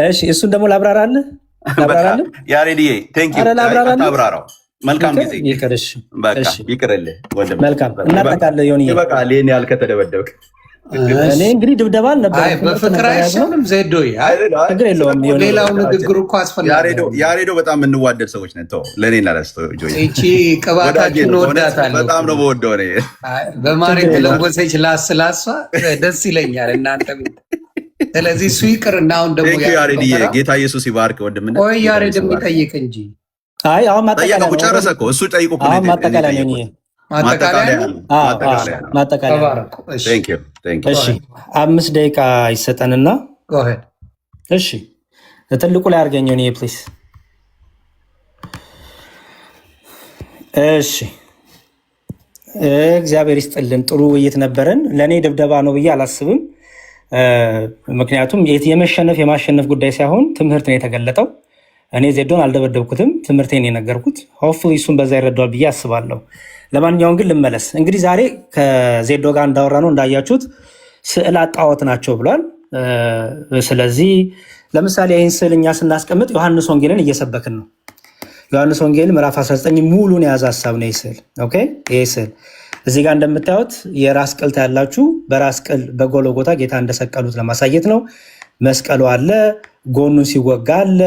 እሺ፣ እሱን ደግሞ ላብራራልህ። ያሬድዬ አብራራው። መልካም ጊዜ። ይቅርልህ። መልካም እናጠቃለን። ሆን ይበቃል። ይህን ያህል ከተደበደብክ እኔ እንግዲህ ድብደባ አልነበረም። በፍቅር አይሻልም ዜዶ? ችግር የለውም። ሌላው ንግግሩ እኮ አስፈላጊ። ያሬዶ በጣም የምንዋደድ ሰዎች ነን። ተው ለእኔ ላረስቶ ይቺ ቅባታችን ወዳታለሁ። በጣም ነው በወደው። በማር የተለወሰች ላስላሷ ደስ ይለኛል እናንተ ቤት። ስለዚህ እሱ ይቅርና አሁን ደግሞ ያሬድዬ ጌታ ኢየሱስ ይባርክ ወንድምና። ቆይ ያሬድ የሚጠይቅ እንጂ አሁን ማጠቃለያ ነው። ጨረሰ እኮ እሱ ጠይቁ እኮ ነው። ማጠቃለያ ነው። እሺ 5 ደቂቃ ይሰጠንና እሺ ትልቁ ላይ አድርገኘው እኔ ፕሊስ። እሺ እግዚአብሔር ይስጥልን። ጥሩ ውይይት ነበረን። ለእኔ ድብደባ ነው ብዬ አላስብም። ምክንያቱም የመሸነፍ የማሸነፍ ጉዳይ ሳይሆን ትምህርት ነው የተገለጠው። እኔ ዜዶን አልደበደብኩትም፣ ትምህርቴን የነገርኩት። ሆፕፉሊ እሱን በዛ ይረዳዋል ብዬ አስባለሁ። ለማንኛውም ግን ልመለስ። እንግዲህ ዛሬ ከዜዶ ጋር እንዳወራ ነው እንዳያችሁት ስዕላት ጣዖት ናቸው ብሏል። ስለዚህ ለምሳሌ ይህን ስዕል እኛ ስናስቀምጥ ዮሐንስ ወንጌልን እየሰበክን ነው። ዮሐንስ ወንጌል ምዕራፍ 19 ሙሉን የያዘ ሀሳብ ነው ይህ ስዕል። ኦኬ፣ ይህ ስዕል እዚህ ጋር እንደምታዩት የራስ ቅል ታያላችሁ። በራስ ቅል በጎልጎታ ጌታ እንደሰቀሉት ለማሳየት ነው። መስቀሉ አለ፣ ጎኑን ሲወጋ አለ፣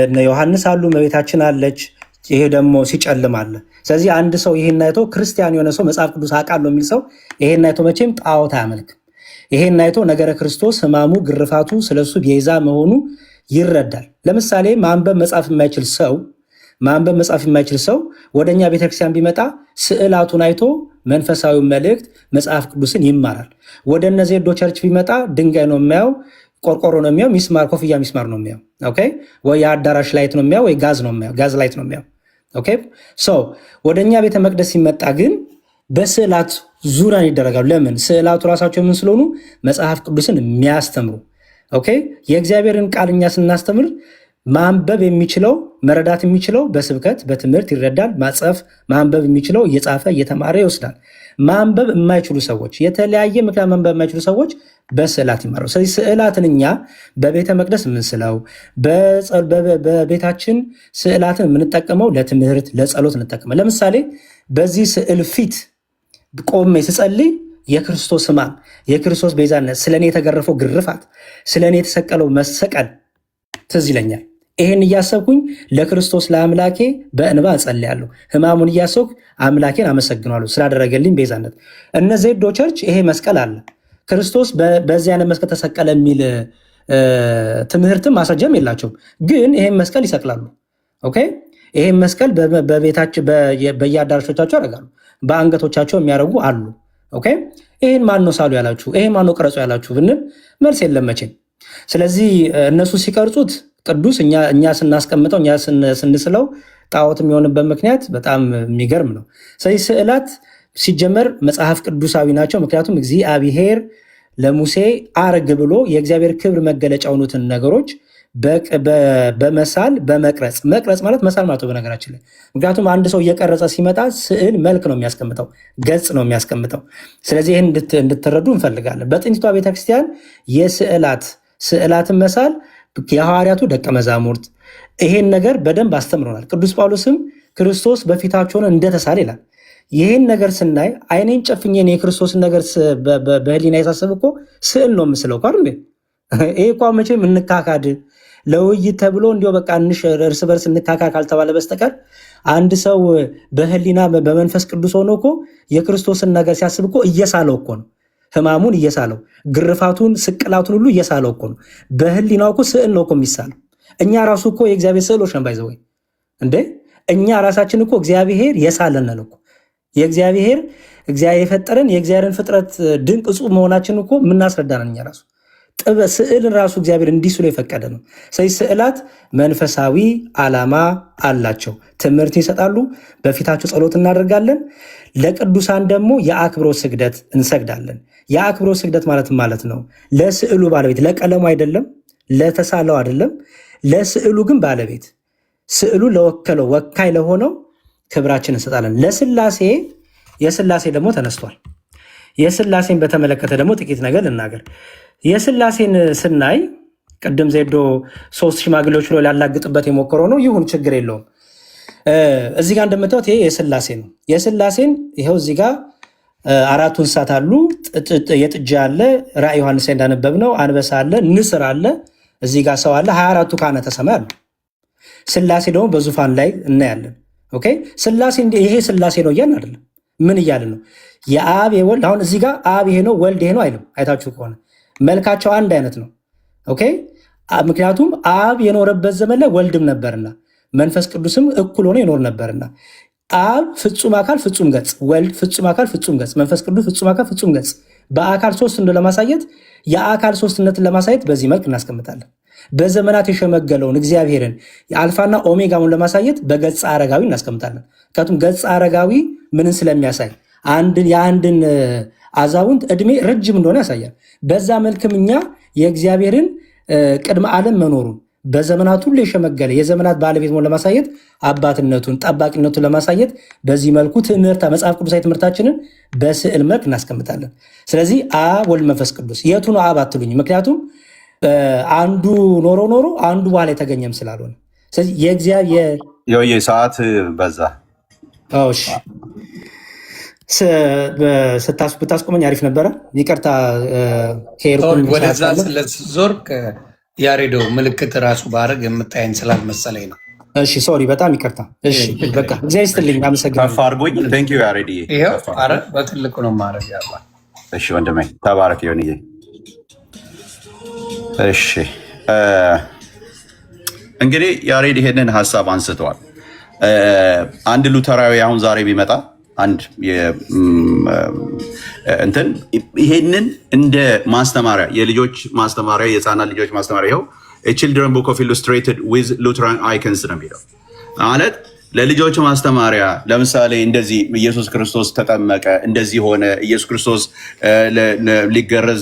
እነ ዮሐንስ አሉ፣ እመቤታችን አለች። ይሄ ደግሞ ሲጨልም አለ። ስለዚህ አንድ ሰው ይሄን አይቶ ክርስቲያን የሆነ ሰው መጽሐፍ ቅዱስ አውቃለሁ የሚል ሰው ይሄን አይቶ መቼም ጣዖት አያመልክም። ይሄን አይቶ ነገረ ክርስቶስ ሕማሙ፣ ግርፋቱ ስለሱ ቤዛ መሆኑ ይረዳል። ለምሳሌ ማንበብ መጻፍ የማይችል ሰው ወደኛ ቤተክርስቲያን ቢመጣ ስዕላቱን አይቶ መንፈሳዊ መልእክት መጽሐፍ ቅዱስን ይማራል። ወደ እነ ዜዶ ቸርች ቢመጣ ድንጋይ ነው የሚያየው፣ ቆርቆሮ ነው የሚያው፣ ሚስማር ኮፍያ ሚስማር ነው የሚያው። ኦኬ ወይ የአዳራሽ ላይት ነው የሚያው፣ ወይ ጋዝ ነው የሚያው፣ ጋዝ ላይት ነው የሚያው። ኦኬ ሶ ወደኛ ቤተ መቅደስ ሲመጣ ግን በስዕላት ዙሪያን ይደረጋሉ። ለምን? ስዕላቱ ራሳቸው ምን ስለሆኑ መጽሐፍ ቅዱስን የሚያስተምሩ። ኦኬ የእግዚአብሔርን ቃል እኛ ስናስተምር ማንበብ የሚችለው መረዳት የሚችለው በስብከት በትምህርት ይረዳል። ማጽፍ ማንበብ የሚችለው እየጻፈ እየተማረ ይወስዳል። ማንበብ የማይችሉ ሰዎች የተለያየ ምክንያት ማንበብ የማይችሉ ሰዎች በስዕላት ይማራሉ። ስለዚህ ስዕላትን እኛ በቤተ መቅደስ የምንስለው በቤታችን ስዕላትን የምንጠቀመው ለትምህርት ለጸሎት እንጠቀመው። ለምሳሌ በዚህ ስዕል ፊት ቆሜ ስጸልይ የክርስቶስ ሕማም የክርስቶስ ቤዛነት ስለኔ የተገረፈው ግርፋት ስለኔ የተሰቀለው መሰቀል ትዝ ይለኛል። ይሄን እያሰብኩኝ ለክርስቶስ ለአምላኬ በእንባ እጸልያለሁ። ሕማሙን እያሰብኩ አምላኬን አመሰግናለሁ ስላደረገልኝ ቤዛነት። እነ ዜዶ ቸርች ይሄ መስቀል አለ። ክርስቶስ በዚህ አይነት መስቀል ተሰቀለ የሚል ትምህርትም ማስረጃም የላቸውም፣ ግን ይሄን መስቀል ይሰቅላሉ። ኦኬ ይሄን መስቀል በቤታቸው በየአዳራሾቻቸው ያደርጋሉ። በአንገቶቻቸው የሚያደርጉ አሉ። ኦኬ ይሄን ማን ነው ሳሉ ያላችሁ፣ ይሄን ማን ነው ቀረጹ ያላችሁ ብንል መልስ የለም መቼም። ስለዚህ እነሱ ሲቀርጹት ቅዱስ፣ እኛ ስናስቀምጠው እኛ ስንስለው ጣዖት የሚሆንበት ምክንያት በጣም የሚገርም ነው። ስለዚህ ስዕላት ሲጀመር መጽሐፍ ቅዱሳዊ ናቸው። ምክንያቱም እግዚአብሔር ለሙሴ አርግ ብሎ የእግዚአብሔር ክብር መገለጫ የሆኑትን ነገሮች በመሳል በመቅረጽ መቅረጽ ማለት መሳል ማለት በነገራችን ላይ ምክንያቱም አንድ ሰው እየቀረጸ ሲመጣ ስዕል መልክ ነው የሚያስቀምጠው፣ ገጽ ነው የሚያስቀምጠው። ስለዚህ ይህን እንድትረዱ እንፈልጋለን። በጥንቲቷ ቤተክርስቲያን ስዕላትን መሳል የሐዋርያቱ ደቀ መዛሙርት ይሄን ነገር በደንብ አስተምሮናል። ቅዱስ ጳውሎስም ክርስቶስ በፊታቸው ሆኖ እንደተሳለ ይላል። ይህን ነገር ስናይ አይኔን ጨፍኜ የክርስቶስን ነገር በህሊና የሳሰብ እኮ ስዕል ነው የምስለው እኮ አይደል? ይሄ እኮ መቼም እንካካድ ለውይይት ተብሎ እንዲሁ በቃ እርስ በርስ እንካካ ካልተባለ በስተቀር አንድ ሰው በህሊና በመንፈስ ቅዱስ ሆኖ እኮ የክርስቶስን ነገር ሲያስብ እኮ እየሳለው እኮ ነው። ህማሙን እየሳለው፣ ግርፋቱን፣ ስቅላቱን ሁሉ እየሳለው እኮ ነው። በህሊናው እኮ ስዕል ነው እኮ የሚሳለው። እኛ ራሱ እኮ የእግዚአብሔር ስዕሎች ነን። ባይዘው እንዴ እኛ ራሳችን እኮ እግዚአብሔር የሳለነን እኮ እግዚአብሔር የፈጠረን የእግዚአብሔርን ፍጥረት ድንቅ እጹብ መሆናችን እኮ የምናስረዳነን እኛ ራሱ ስዕልን ራሱ እግዚአብሔር እንዲስሎ የፈቀደ ነው። ስለዚህ ስዕላት መንፈሳዊ ዓላማ አላቸው፣ ትምህርት ይሰጣሉ። በፊታቸው ጸሎት እናደርጋለን። ለቅዱሳን ደግሞ የአክብሮት ስግደት እንሰግዳለን። የአክብሮት ስግደት ማለት ነው ለስዕሉ ባለቤት፣ ለቀለሙ አይደለም፣ ለተሳለው አይደለም፣ ለስዕሉ ግን ባለቤት፣ ስዕሉ ለወከለው ወካይ ለሆነው ክብራችን እንሰጣለን። የስላሴ ደግሞ ተነስቷል። የስላሴን በተመለከተ ደግሞ ጥቂት ነገር ልናገር። የስላሴን ስናይ ቅድም ዜዶ 3 ሽማግሌዎች ብሎ ሊያላግጥበት የሞከረው ነው። ይሁን ችግር የለውም። እዚህ ጋር እንደምታዩት ይሄ የስላሴ ነው። የስላሴን ይኸው እዚህ ጋር 4 እንስሳት አሉ። የጥጃ አለ፣ ራዕየ ዮሐንስ ላይ እንዳነበብነው አንበሳ አለ፣ ንስር አለ፣ እዚህ ጋር ሰው አለ። 24ቱ ካህናተ ሰማይ አሉ። ስላሴ ደግሞ በዙፋን ላይ እናያለን። ኦኬ ስላሴ ይሄ ስላሴ ነው እያልን አይደለም። ምን እያልን ነው? የአብ የወልድ አሁን እዚህ ጋር አብ ይሄ ነው ወልድ ይሄ ነው አይልም። አይታችሁ ከሆነ መልካቸው አንድ አይነት ነው። ኦኬ ምክንያቱም አብ የኖረበት ዘመን ላይ ወልድም ነበርና መንፈስ ቅዱስም እኩል ሆኖ ይኖር ነበርና አብ ፍጹም አካል ፍጹም ገጽ፣ ወልድ ፍጹም አካል ፍጹም ገጽ፣ መንፈስ ቅዱስ ፍጹም አካል ፍጹም ገጽ በአካል ሶስት እንደው ለማሳየት የአካል ሶስትነትን ለማሳየት በዚህ መልክ እናስቀምጣለን። በዘመናት የሸመገለውን እግዚአብሔርን የአልፋና ኦሜጋውን ለማሳየት በገጽ አረጋዊ እናስቀምጣለን። ምክንያቱም ገጽ አረጋዊ ምንን ስለሚያሳይ የአንድን አዛውንት እድሜ ረጅም እንደሆነ ያሳያል። በዛ መልክም እኛ የእግዚአብሔርን ቅድመ ዓለም መኖሩን በዘመናት ሁሉ የሸመገለ የዘመናት ባለቤት መሆኑን ለማሳየት አባትነቱን ጠባቂነቱን ለማሳየት በዚህ መልኩ መጽሐፍ ቅዱሳዊ ትምህርታችንን በስዕል መልክ እናስቀምጣለን። ስለዚህ አብ ወልድ መንፈስ ቅዱስ የቱ ነው አብ አትሉኝ። ምክንያቱም አንዱ ኖሮ አንዱ በኋላ የተገኘም ስላልሆነ ስለዚህ የእግዚአብሔር ሰዓት በዛ ብታስቆመኝ አሪፍ ነበረ። ይቅርታ ወደዛ ስለዞር ያሬዶ ምልክት ራሱ ባረግ የምታየን ስላልመሰለኝ ነው። እሺ ሶሪ፣ በጣም ይቅርታ። እሺ በቃ እግዚአብሔር ይስጥልኝ፣ አመሰግናለሁ። ከፍ አድርጎኝ ቴንክ ዩ ያሬድ። ይሄው አረ በትልቁ ነው ማረግ ያባ። እሺ ወንድሜ ተባረክ ይሁንዬ። እሺ እንግዲህ ያሬድ ይሄንን ሀሳብ አንስተዋል። አንድ ሉተራዊ አሁን ዛሬ ቢመጣ አንድ እንትን ይሄንን እንደ ማስተማሪያ የልጆች ማስተማሪያ የህፃናት ልጆች ማስተማሪያ ይኸው children book of illustrated with Lutheran icons ነው የሚለው ማለት ለልጆች ማስተማሪያ ለምሳሌ እንደዚህ ኢየሱስ ክርስቶስ ተጠመቀ እንደዚህ ሆነ ኢየሱስ ክርስቶስ ሊገረዝ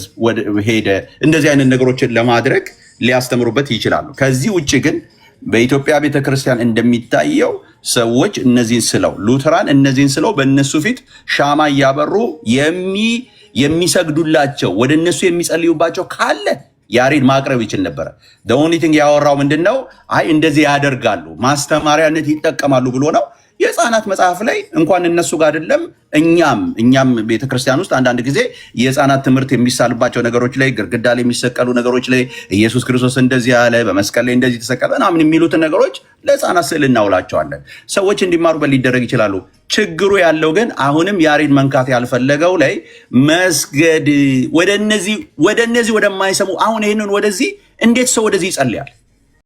ሄደ እንደዚህ አይነት ነገሮችን ለማድረግ ሊያስተምሩበት ይችላሉ። ከዚህ ውጭ ግን በኢትዮጵያ ቤተክርስቲያን እንደሚታየው ሰዎች እነዚህን ስለው ሉተራን እነዚህን ስለው በእነሱ ፊት ሻማ እያበሩ የሚሰግዱላቸው ወደ እነሱ የሚጸልዩባቸው ካለ ያሬድ ማቅረብ ይችል ነበረ። the only thing ያወራው ምንድነው? አይ እንደዚህ ያደርጋሉ ማስተማሪያነት ይጠቀማሉ ብሎ ነው። የህፃናት መጽሐፍ ላይ እንኳን እነሱ ጋር አይደለም እኛም ቤተክርስቲያን ውስጥ አንዳንድ ጊዜ የህፃናት ትምህርት የሚሳልባቸው ነገሮች ላይ ግርግዳ ላይ የሚሰቀሉ ነገሮች ላይ ኢየሱስ ክርስቶስ እንደዚህ ያለ በመስቀል ላይ እንደዚህ ተሰቀለ ምናምን የሚሉትን ነገሮች ለህፃናት ስዕል እናውላቸዋለን። ሰዎች እንዲማሩበት ሊደረግ ይችላሉ። ችግሩ ያለው ግን አሁንም ያሬድ መንካት ያልፈለገው ላይ መስገድ ወደ እነዚህ ወደማይሰሙ አሁን ይህንን ወደዚህ እንዴት ሰው ወደዚህ ይጸልያል?